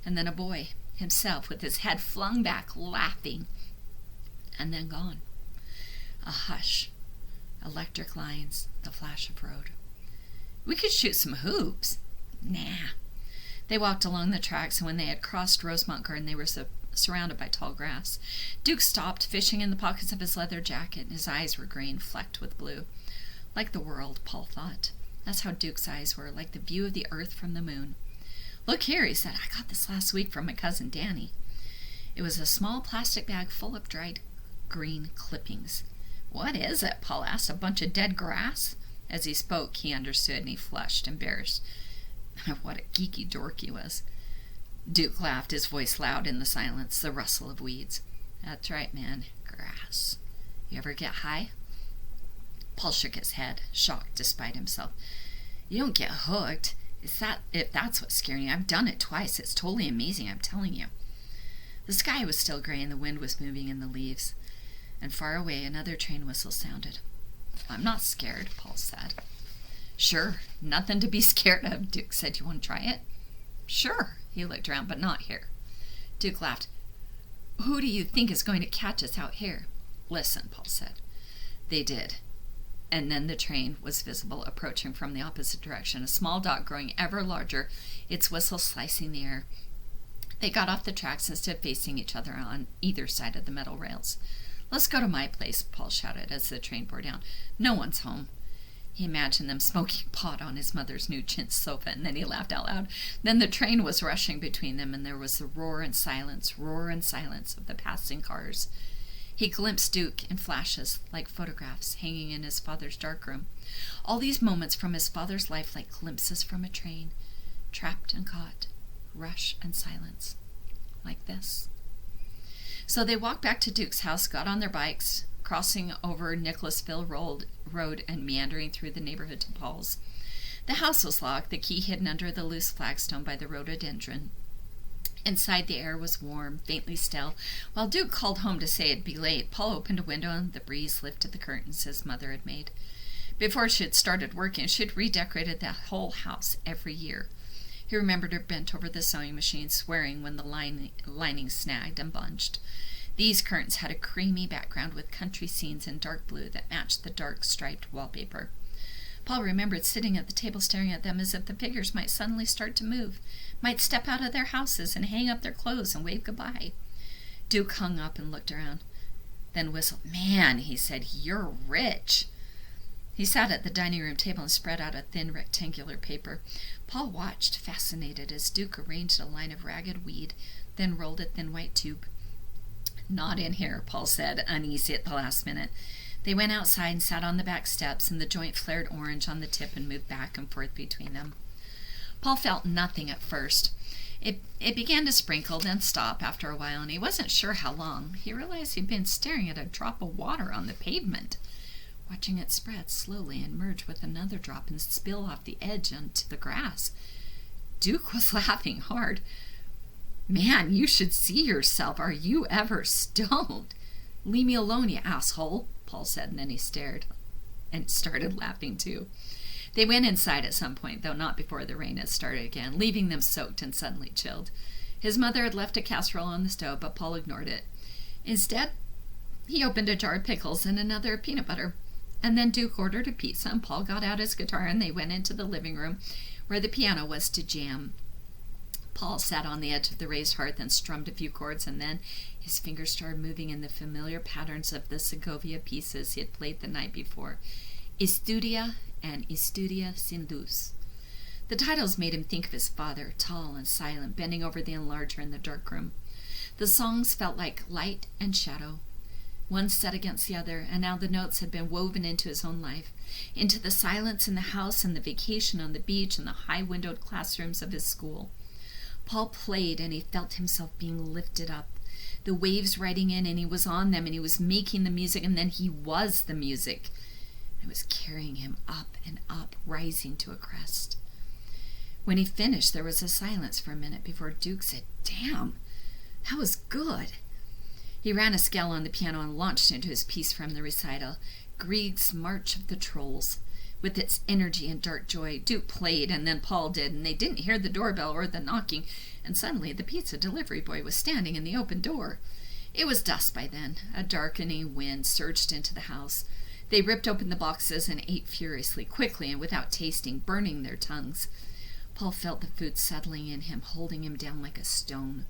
Speaker 2: And then a boy, himself, with his head flung back, laughing, and then gone. A hush, electric lines, the flash of road. "We could shoot some hoops." "Nah." They walked along the tracks, and when they had crossed Rosemont Garden, they were surrounded by tall grass. Duke stopped, fishing in the pockets of his leather jacket, and his eyes were green, flecked with blue. Like the world, Paul thought. That's how Duke's eyes were, like the view of the earth from the moon. "Look here," he said. "I got this last week from my cousin Danny." It was a small plastic bag full of dried green clippings. "What is it?" Paul asked. "A bunch of dead grass?" As he spoke, he understood, and he flushed, embarrassed. What a geeky dork he was. Duke laughed, his voice loud in the silence, the rustle of weeds. "That's right, man. Grass. You ever get high?" Paul shook his head, shocked despite himself. "You don't get hooked. If that's what's scaring you, I've done it twice. It's totally amazing, I'm telling you." The sky was still gray and the wind was moving in the leaves. And far away, another train whistle sounded. "I'm not scared," Paul said. "Sure, nothing to be scared of," Duke said. "You want to try it?" "Sure." He looked around, "but not here." Duke laughed. "Who do you think is going to catch us out here?" "Listen," Paul said. They did. And then the train was visible, approaching from the opposite direction, a small dot growing ever larger, its whistle slicing the air. They got off the tracks and stood facing each other on either side of the metal rails. "Let's go to my place," Paul shouted as the train bore down. "No one's home." He imagined them smoking pot on his mother's new chintz sofa, and then he laughed out loud. Then the train was rushing between them, and there was the roar and silence of the passing cars. He glimpsed Duke in flashes, like photographs, hanging in his father's darkroom. All these moments from his father's life like glimpses from a train. trapped and caught, rush and silence, like this. So they walked back to Duke's house, got on their bikes, crossing over Nicholasville Road and meandering through the neighborhood to Paul's. The house was locked, the key hidden under the loose flagstone by the rhododendron. Inside, the air was warm, faintly still. While Duke called home to say it'd be late, Paul opened a window and the breeze lifted the curtains his mother had made. Before she had started working, she had redecorated the whole house every year. He remembered her bent over the sewing machine, swearing when the lining snagged and bunged. These curtains had a creamy background with country scenes in dark blue that matched the dark striped wallpaper. Paul remembered sitting at the table staring at them as if the figures might suddenly start to move, might step out of their houses and hang up their clothes and wave goodbye. Duke hung up and looked around, then whistled. "Man," he said, "you're rich." He sat at the dining room table and spread out a thin rectangular paper. Paul watched, fascinated, as Duke arranged a line of ragged weed, then rolled a thin white tube. "Not in here," Paul said, uneasy at the last minute. They went outside and sat on the back steps, and the joint flared orange on the tip and moved back and forth between them. Paul felt nothing at first. It began to sprinkle, then stop after a while, and he wasn't sure how long. He realized he'd been staring at a drop of water on the pavement, watching it spread slowly and merge with another drop and spill off the edge onto the grass. Duke was laughing hard. "Man, you should see yourself. Are you ever stoned?" "Leave me alone, you asshole," Paul said, and then he stared and started laughing too. They went inside at some point, though not before the rain had started again, leaving them soaked and suddenly chilled. His mother had left a casserole on the stove, but Paul ignored it. Instead, he opened a jar of pickles and another of peanut butter. And then Duke ordered a pizza, and Paul got out his guitar, and they went into the living room where the piano was to jam. Paul sat on the edge of the raised hearth and strummed a few chords, and then his fingers started moving in the familiar patterns of the Segovia pieces he had played the night before. Estudia and Estudia sin luz. The titles made him think of his father, tall and silent, bending over the enlarger in the dark room. The songs felt like light and shadow, one set against the other, and now the notes had been woven into his own life, into the silence in the house and the vacation on the beach and the high-windowed classrooms of his school. Paul played, and he felt himself being lifted up. The waves riding in, and he was on them, and he was making the music, and then he was the music. It was carrying him up and up, rising to a crest. When he finished, there was a silence for a minute before Duke said, "Damn, that was good." He ran a scale on the piano and launched into his piece from the recital, Grieg's March of the Trolls. With its energy and dark joy, Duke played, and then Paul did, and they didn't hear the doorbell or the knocking, and suddenly the pizza delivery boy was standing in the open door. It was dusk by then. A darkening wind surged into the house. They ripped open the boxes and ate furiously, quickly and without tasting, burning their tongues. Paul felt the food settling in him, holding him down like a stone.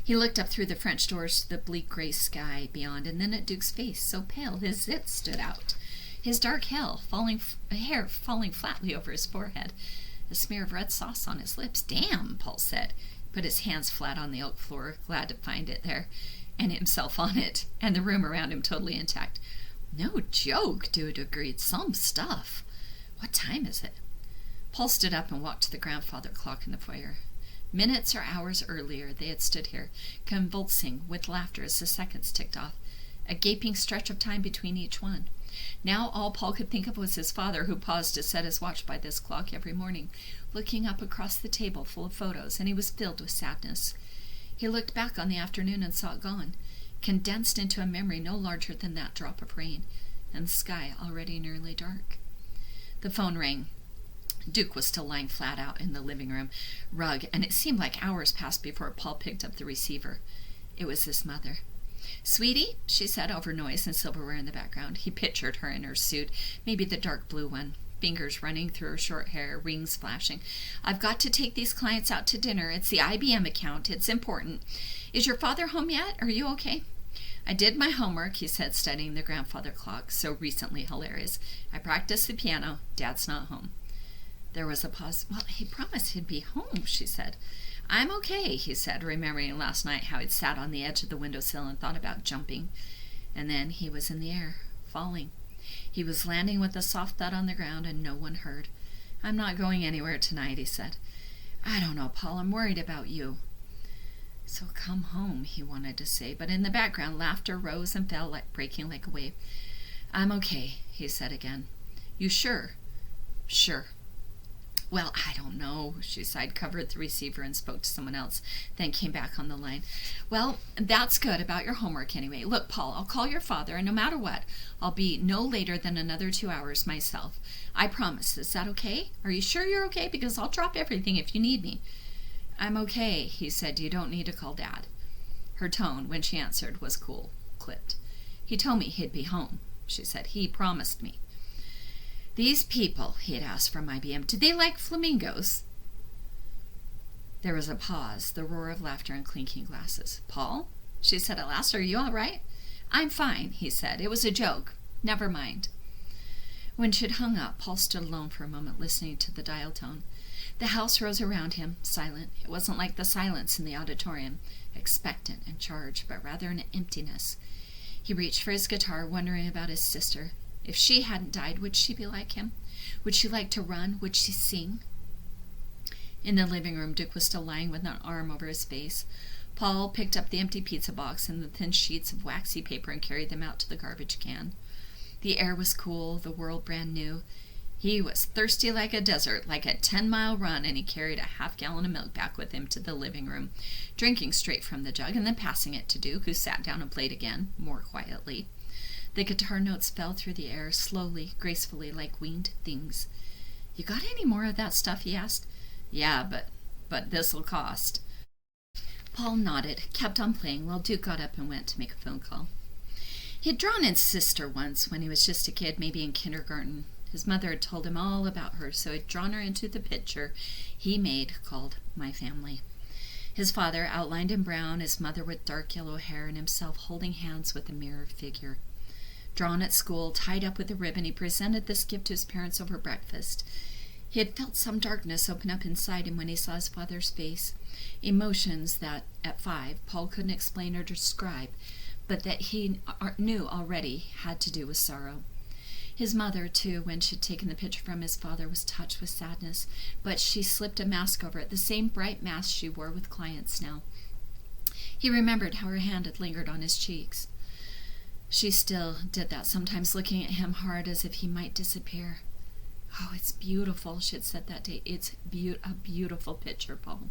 Speaker 2: He looked up through the French doors to the bleak gray sky beyond, and then at Duke's face, so pale his zits stood out. His dark hair falling flatly over his forehead, a smear of red sauce on his lips. "Damn," Paul said, put his hands flat on the oak floor, glad to find it there, and himself on it, and the room around him totally intact. "No joke," Duke agreed. "Some stuff. What time is it?" Paul stood up and walked to the grandfather clock in the foyer. Minutes or hours earlier, they had stood here, convulsing with laughter as the seconds ticked off, a gaping stretch of time between each one. Now all Paul could think of was his father, who paused to set his watch by this clock every morning, looking up across the table full of photos, and he was filled with sadness. He looked back on the afternoon and saw it gone, condensed into a memory no larger than that drop of rain, and the sky already nearly dark. The phone rang. Duke was still lying flat out in the living room rug, and it seemed like hours passed before Paul picked up the receiver. It was his mother. "Sweetie," she said over noise and silverware in the background. He pictured her in her suit, maybe the dark blue one, fingers running through her short hair, rings flashing. "I've got to take these clients out to dinner. It's the IBM account. It's important. Is your father home yet? Are you okay?" "I did my homework," he said, studying the grandfather clock, so recently hilarious. "I practiced the piano. Dad's not home." There was a pause. "Well, he promised he'd be home," she said. "I'm okay," he said, remembering last night how he'd sat on the edge of the windowsill and thought about jumping. And then he was in the air, falling. He was landing with a soft thud on the ground, and no one heard. I'm not going anywhere tonight, he said. I don't know, Paul, I'm worried about you. So come home, he wanted to say, but in the background, laughter rose and fell, breaking like a wave. I'm okay, he said again. You sure? Sure. Well, I don't know, she sighed, covered the receiver, and spoke to someone else, then came back on the line. Well, that's good about your homework anyway. Look, Paul, I'll call your father, and no matter what, I'll be no later than another 2 hours myself. I promise. Is that okay? Are you sure you're okay? Because I'll drop everything if you need me. I'm okay, he said. You don't need to call Dad. Her tone, when she answered, was cool, clipped. He told me he'd be home, she said. He promised me. These people, he had asked from IBM, do they like flamingos? There was a pause, the roar of laughter and clinking glasses. Paul, she said at last, are you all right? I'm fine, he said. It was a joke. Never mind. When she'd hung up, Paul stood alone for a moment, listening to the dial tone. The house rose around him, silent. It wasn't like the silence in the auditorium, expectant and charged, but rather an emptiness. He reached for his guitar, wondering about his sister. If she hadn't died, would she be like him? Would she like to run? Would she sing? In the living room, Duke was still lying with an arm over his face. Paul picked up the empty pizza box and the thin sheets of waxy paper and carried them out to the garbage can. The air was cool, the world brand new. He was thirsty like a desert, like a 10-mile run, and he carried a half-gallon of milk back with him to the living room, drinking straight from the jug and then passing it to Duke, who sat down and played again, more quietly. The guitar notes fell through the air, slowly, gracefully, like winged things. You got any more of that stuff, he asked. Yeah, but this'll cost. Paul nodded, kept on playing, while Duke got up and went to make a phone call. He had drawn his sister once when he was just a kid, maybe in kindergarten. His mother had told him all about her, so he'd drawn her into the picture he made called My Family. His father, outlined in brown, his mother with dark yellow hair, and himself holding hands with a mirrored figure. Drawn at school, tied up with a ribbon, he presented this gift to his parents over breakfast. He had felt some darkness open up inside him when he saw his father's face, emotions that, at 5, Paul couldn't explain or describe, but that he knew already had to do with sorrow. His mother, too, when she'd taken the picture from his father, was touched with sadness, but she slipped a mask over it, the same bright mask she wore with clients now. He remembered how her hand had lingered on his cheeks. She still did that, sometimes looking at him hard as if he might disappear. Oh, it's beautiful, she had said that day. It's a beautiful picture, Paul.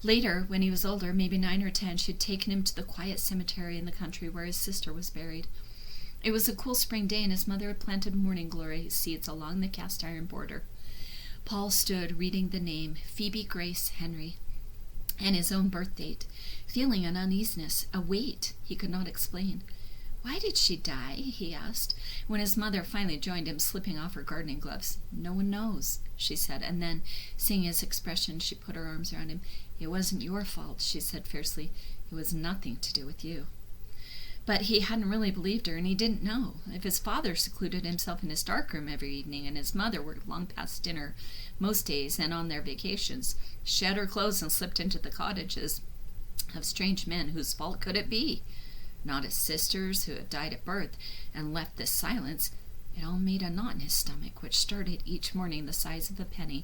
Speaker 2: Later, when he was older, maybe 9 or 10, she'd taken him to the quiet cemetery in the country where his sister was buried. It was a cool spring day, and his mother had planted morning glory seeds along the cast iron border. Paul stood reading the name, Phoebe Grace Henry, and his own birth date, feeling an uneasiness, a weight he could not explain. Why did she die? He asked, when his mother finally joined him, slipping off her gardening gloves. No one knows, she said, and then, seeing his expression, she put her arms around him. It wasn't your fault, she said fiercely. It was nothing to do with you. But he hadn't really believed her, and he didn't know. If his father secluded himself in his darkroom every evening, and his mother worked long past dinner most days and on their vacations, shed her clothes and slipped into the cottages of strange men, whose fault could it be? Not his sisters, who had died at birth and left this silence. It all made a knot in his stomach, which started each morning the size of a penny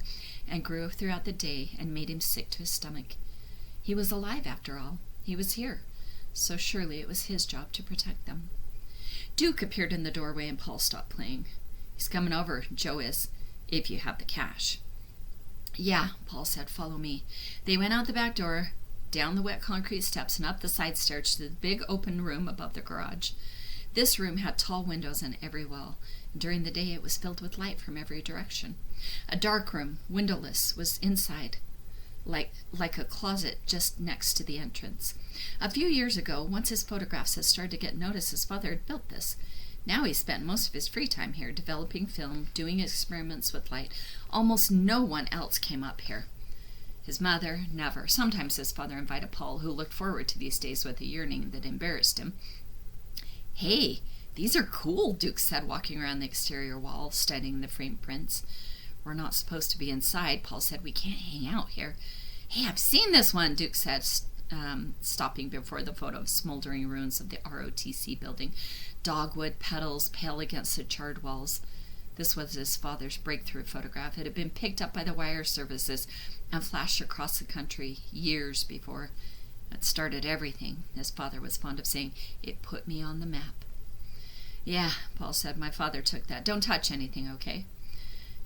Speaker 2: and grew throughout the day and made him sick to his stomach. He was alive, after all. He was here. So surely it was his job to protect them. Duke appeared in the doorway, and Paul stopped playing. He's coming over, Joe is, if you have the cash. Yeah, Paul said, follow me. They went out the back door, down the wet concrete steps, and up the side stairs to the big open room above the garage. This room had tall windows on every wall, and during the day it was filled with light from every direction. A dark room, windowless, was inside, like a closet just next to the entrance. A few years ago, once his photographs had started to get noticed, his father had built this. Now he spent most of his free time here, developing film, doing experiments with light. Almost no one else came up here. His mother, never. Sometimes his father invited Paul, who looked forward to these days with a yearning that embarrassed him. Hey, these are cool, Duke said, walking around the exterior wall, studying the framed prints. We're not supposed to be inside, Paul said. We can't hang out here. Hey, I've seen this one, Duke said, stopping before the photo of smoldering ruins of the ROTC building. Dogwood petals pale against the charred walls. This was his father's breakthrough photograph. It had been picked up by the wire services and flashed across the country years before. It started everything, his father was fond of saying. It put me on the map. Yeah, Paul said, my father took that. Don't touch anything, okay?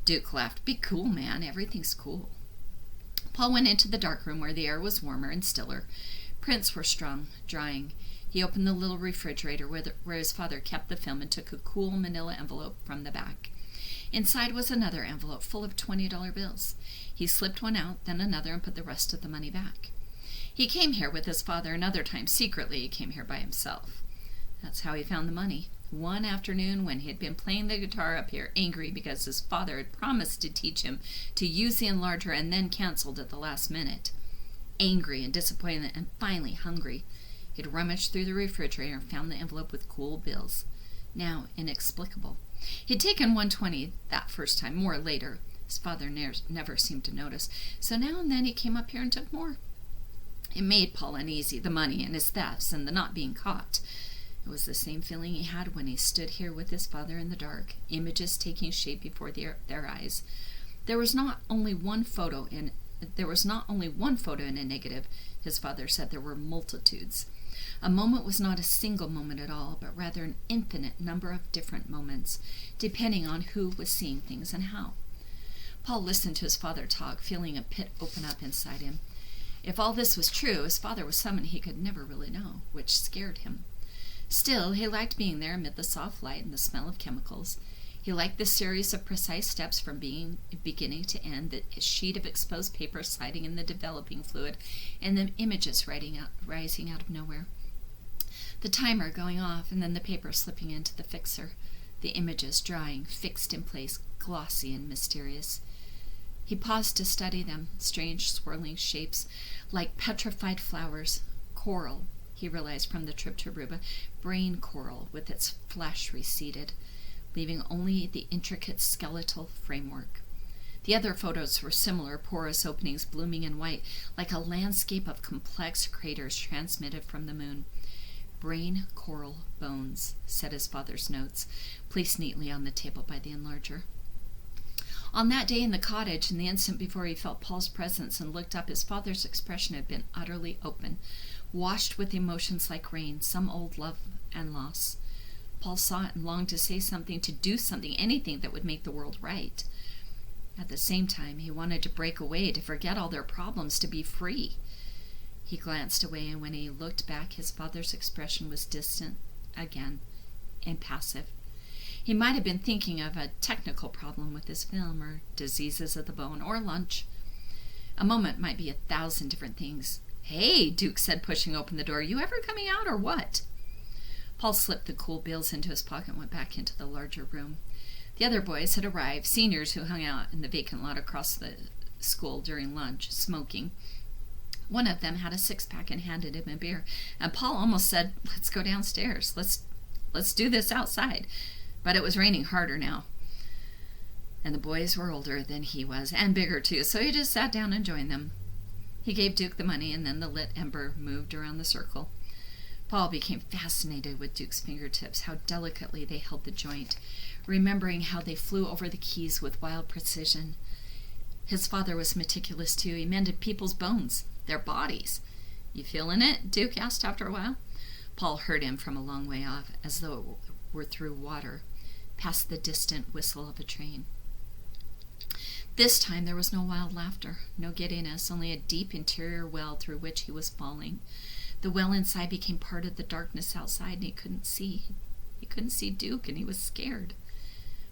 Speaker 2: Duke laughed. Be cool, man. Everything's cool. Paul went into the dark room where the air was warmer and stiller. Prints were strung, drying. He opened the little refrigerator where his father kept the film and took a cool manila envelope from the back. Inside was another envelope full of $20 bills. He slipped one out, then another, and put the rest of the money back. He came here with his father, and other times secretly he came here by himself. That's how he found the money. One afternoon when he had been playing the guitar up here, angry because his father had promised to teach him to use the enlarger and then canceled at the last minute. Angry and disappointed and finally hungry, he'd rummaged through the refrigerator and found the envelope with cool bills. Now inexplicable. He'd taken $120 that first time, more later. His father never seemed to notice, so now and then he came up here and took more. It made Paul uneasy, the money and his thefts and the not being caught. It was the same feeling he had when he stood here with his father in the dark, images taking shape before their eyes. There was not only one photo in a negative, his father said. There were multitudes. A moment was not a single moment at all, but rather an infinite number of different moments, depending on who was seeing things and how. Paul listened to his father talk, feeling a pit open up inside him. If all this was true, his father was someone he could never really know, which scared him. Still, he liked being there amid the soft light and the smell of chemicals. He liked the series of precise steps from beginning to end, the sheet of exposed paper sliding in the developing fluid, and the images rising out of nowhere. The timer going off, and then the paper slipping into the fixer. The images drying, fixed in place, glossy and mysterious. He paused to study them, strange swirling shapes, like petrified flowers. Coral, he realized from the trip to Aruba, brain coral with its flesh receded, leaving only the intricate skeletal framework. The other photos were similar, porous openings blooming in white, like a landscape of complex craters transmitted from the moon. Brain coral bones, said his father's notes, placed neatly on the table by the enlarger. On that day in the cottage, in the instant before he felt Paul's presence and looked up, his father's expression had been utterly open, washed with emotions like rain, some old love and loss. Paul saw it and longed to say something, to do something, anything that would make the world right. At the same time, he wanted to break away, to forget all their problems, to be free. He glanced away, and when he looked back, his father's expression was distant again, impassive. He might have been thinking of a technical problem with his film, or diseases of the bone, or lunch. A moment might be 1,000 different things. Hey, Duke said, pushing open the door. You ever coming out, or what? Paul slipped the cool bills into his pocket and went back into the larger room. The other boys had arrived, seniors who hung out in the vacant lot across the school during lunch, smoking. One of them had a 6-pack and handed him a beer, and Paul almost said, let's go downstairs. Let's do this outside. But it was raining harder now. And the boys were older than he was, and bigger too, so he just sat down and joined them. He gave Duke the money, and then the lit ember moved around the circle. Paul became fascinated with Duke's fingertips, how delicately they held the joint, remembering how they flew over the keys with wild precision. His father was meticulous too. He mended people's bones, their bodies. You feeling it? Duke asked after a while. Paul heard him from a long way off, as though it were through water, past the distant whistle of a train. This time there was no wild laughter, no giddiness, only a deep interior well through which he was falling. The well inside became part of the darkness outside, and he couldn't see. He couldn't see Duke, and he was scared.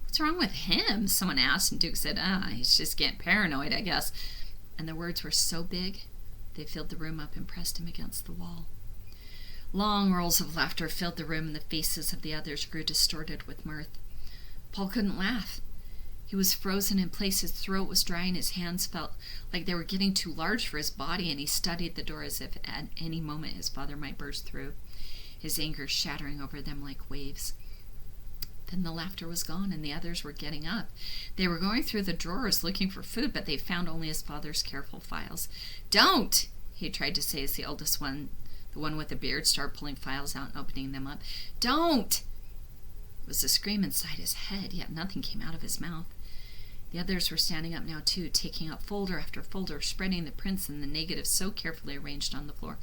Speaker 2: What's wrong with him? Someone asked, and Duke said, he's just getting paranoid, I guess. And the words were so big, they filled the room up and pressed him against the wall. Long rolls of laughter filled the room, and the faces of the others grew distorted with mirth. Paul couldn't laugh. He was frozen in place. His throat was dry, and his hands felt like they were getting too large for his body, and he studied the door as if at any moment his father might burst through, his anger shattering over them like waves. Then the laughter was gone, and the others were getting up. They were going through the drawers looking for food, but they found only his father's careful files. Don't! He tried to say as the oldest one, the one with the beard, started pulling files out and opening them up. Don't! It was a scream inside his head, yet nothing came out of his mouth. The others were standing up now, too, taking up folder after folder, spreading the prints and the negatives so carefully arranged on the floor.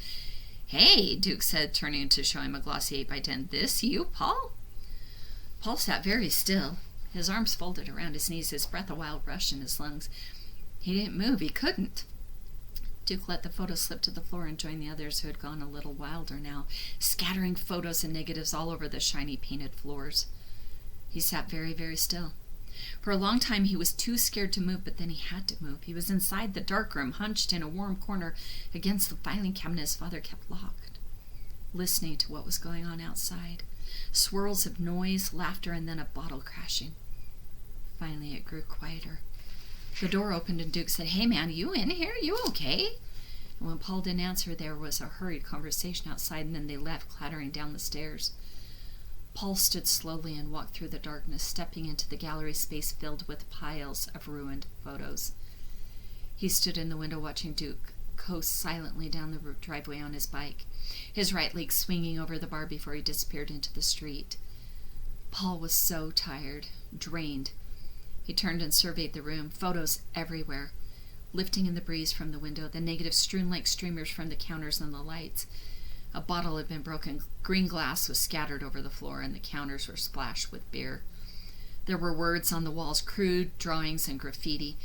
Speaker 2: "Hey," Duke said, turning to show him a glossy 8x10. "This you, Paul?" Paul sat very still, his arms folded around his knees, his breath a wild rush in his lungs. He didn't move. He couldn't. Duke let the photo slip to the floor and joined the others, who had gone a little wilder now, scattering photos and negatives all over the shiny painted floors. He sat very, very still. For a long time he was too scared to move, but then he had to move. He was inside the dark room, hunched in a warm corner against the filing cabinet his father kept locked, listening to what was going on outside. Swirls of noise, laughter, and then a bottle crashing. Finally it grew quieter. The door opened and Duke said, "Hey man, you in here? You okay?" And when Paul didn't answer, there was a hurried conversation outside, and then they left, clattering down the stairs. Paul stood slowly and walked through the darkness, stepping into the gallery space filled with piles of ruined photos. He stood in the window watching Duke coast silently down the driveway on his bike, his right leg swinging over the bar before he disappeared into the street. Paul was so tired, drained. He turned and surveyed the room, photos everywhere, lifting in the breeze from the window, the negatives strewn like streamers from the counters and the lights. A bottle had been broken, green glass was scattered over the floor, and the counters were splashed with beer. There were words on the walls, crude drawings and graffiti.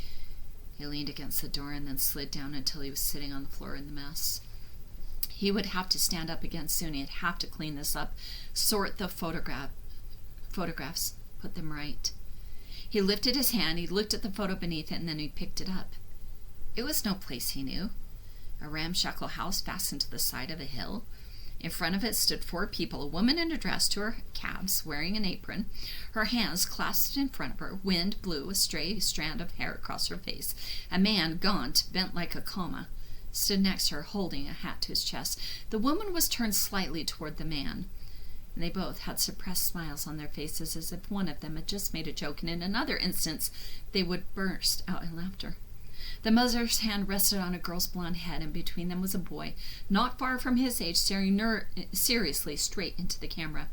Speaker 2: He leaned against the door and then slid down until he was sitting on the floor in the mess. He would have to stand up again soon. He'd have to clean this up, sort the photographs, put them right. He lifted his hand, he looked at the photo beneath it, and then he picked it up. It was no place he knew. A ramshackle house fastened to the side of a hill. In front of it stood 4 people, a woman in a dress to her calves, wearing an apron, her hands clasped in front of her. Wind blew a stray strand of hair across her face. A man, gaunt, bent like a comma, stood next to her, holding a hat to his chest. The woman was turned slightly toward the man, and they both had suppressed smiles on their faces, as if one of them had just made a joke, and in another instance they would burst out in laughter. The mother's hand rested on a girl's blonde head, and between them was a boy, not far from his age, staring seriously straight into the camera.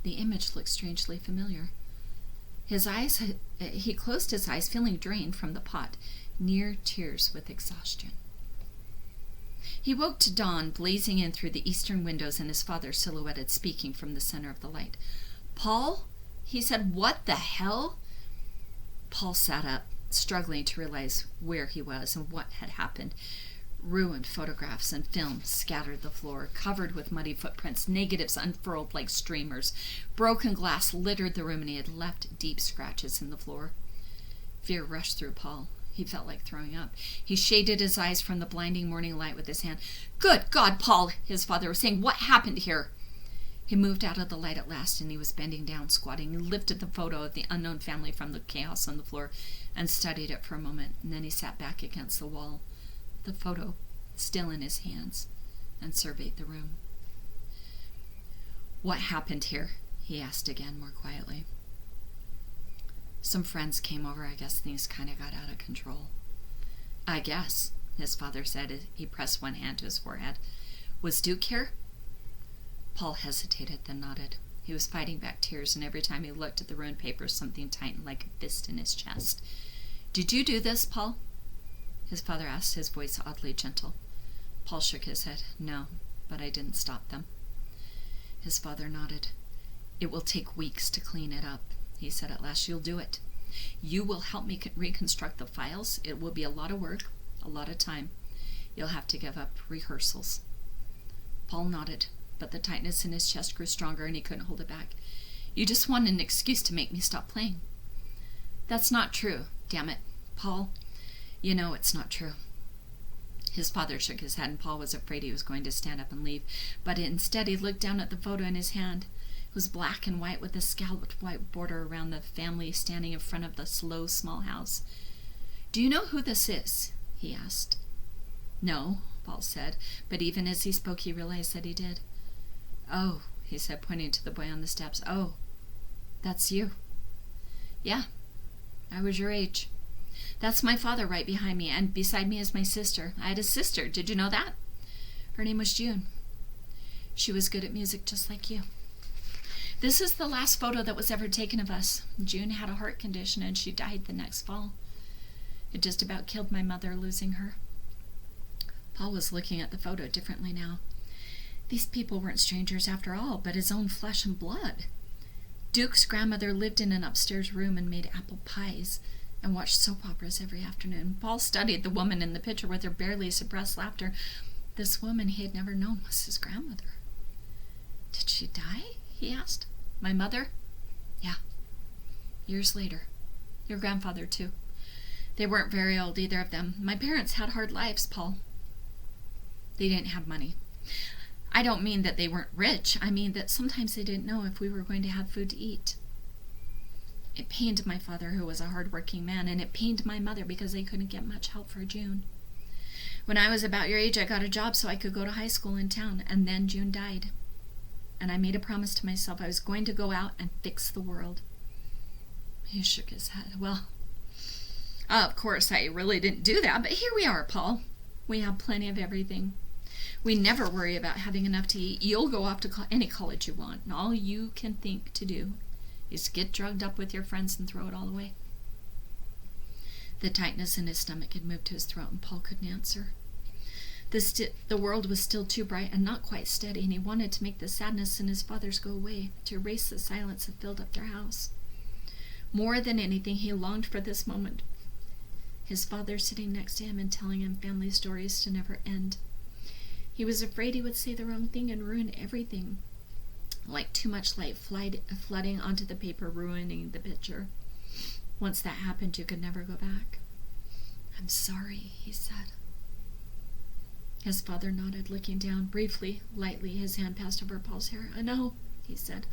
Speaker 2: The image looked strangely familiar. He closed his eyes, feeling drained from the pot, near tears with exhaustion. He woke to dawn blazing in through the eastern windows and his father silhouetted, speaking from the center of the light. "Paul?" he said. "What the hell?" Paul sat up, struggling to realize where he was and what had happened. Ruined photographs and films scattered the floor, covered with muddy footprints, negatives unfurled like streamers. Broken glass littered the room, and he had left deep scratches in the floor. Fear rushed through Paul. He felt like throwing up. He shaded his eyes from the blinding morning light with his hand. "Good God, Paul," his father was saying. "What happened here?" He moved out of the light at last, and he was bending down, squatting. He lifted the photo of the unknown family from the chaos on the floor and studied it for a moment, and then he sat back against the wall, the photo still in his hands, and surveyed the room. "What happened here?" he asked again, more quietly. "Some friends came over. I guess things kind of got out of control." "I guess," his father said as he pressed one hand to his forehead. "Was Duke here?" Paul hesitated, then nodded. He was fighting back tears, and every time he looked at the ruined papers, something tightened like a fist in his chest. "Did you do this, Paul?" his father asked, his voice oddly gentle. Paul shook his head. "No, but I didn't stop them." His father nodded. "It will take weeks to clean it up," he said at last. "You'll do it. You will help me reconstruct the files. It will be a lot of work, a lot of time. You'll have to give up rehearsals." Paul nodded, but the tightness in his chest grew stronger, and he couldn't hold it back. "You just want an excuse to make me stop playing." "That's not true, damn it, Paul. You know it's not true." His father shook his head, and Paul was afraid he was going to stand up and leave, but instead he looked down at the photo in his hand. It was black and white with a scalloped white border around the family standing in front of the low, small house. "Do you know who this is?" he asked. "No," Paul said, but even as he spoke he realized that he did. "Oh," he said, pointing to the boy on the steps. "Oh, that's you." "Yeah, I was your age. That's my father right behind me, and beside me is my sister. I had a sister. Did you know that? Her name was June. She was good at music just like you." This is the last photo that was ever taken of us. June had a heart condition and she died the next fall. It just about killed my mother, losing her. Paul was looking at the photo differently now. These people weren't strangers after all, but his own flesh and blood. Duke's grandmother lived in an upstairs room and made apple pies and watched soap operas every afternoon. Paul studied the woman in the picture with her barely suppressed laughter. This woman he had never known was his grandmother. Did she die? He asked. My mother? Yeah. Years later. Your grandfather, too. They weren't very old, either of them. My parents had hard lives, Paul. They didn't have money. I don't mean that they weren't rich. I mean that sometimes they didn't know if we were going to have food to eat. It pained my father, who was a hard-working man, and it pained my mother because they couldn't get much help for June. When I was about your age, I got a job so I could go to high school in town, and then June died. And I made a promise to myself I was going to go out and fix the world. He shook his head. Well, of course, I really didn't do that, but here we are, Paul. We have plenty of everything. We never worry about having enough to eat. You'll go off to any college you want, and all you can think to do is get drugged up with your friends and throw it all away. The tightness in his stomach had moved to his throat, and Paul couldn't answer. The world was still too bright and not quite steady, and he wanted to make the sadness in his father's go away, to erase the silence that filled up their house. More than anything, he longed for this moment. His father sitting next to him and telling him family stories to never end. He was afraid he would say the wrong thing and ruin everything, like too much light flooding onto the paper, ruining the picture. Once that happened, you could never go back. I'm sorry, he said. His father nodded, looking down. Briefly, lightly, his hand passed over Paul's hair. I know, he said.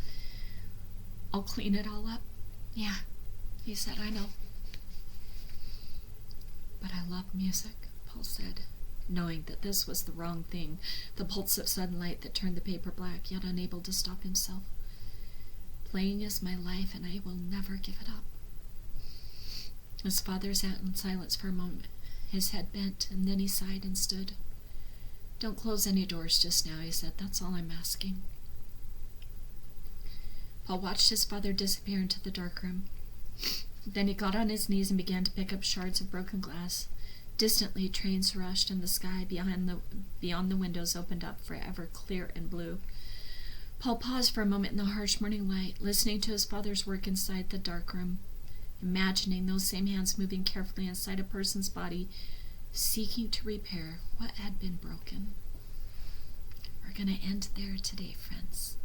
Speaker 2: I'll clean it all up. Yeah, he said, I know. But I love music, Paul said, knowing that this was the wrong thing, the pulse of sunlight that turned the paper black, yet unable to stop himself. Playing is my life, and I will never give it up. His father sat in silence for a moment, his head bent, and then he sighed and stood. Don't close any doors just now, he said. That's all I'm asking. Paul watched his father disappear into the dark room. Then he got on his knees and began to pick up shards of broken glass. Distantly, trains rushed, and the sky beyond the windows opened up, forever clear and blue. Paul paused for a moment in the harsh morning light, listening to his father's work inside the dark room, imagining those same hands moving carefully inside a person's body, seeking to repair what had been broken. We're going to end there today, friends.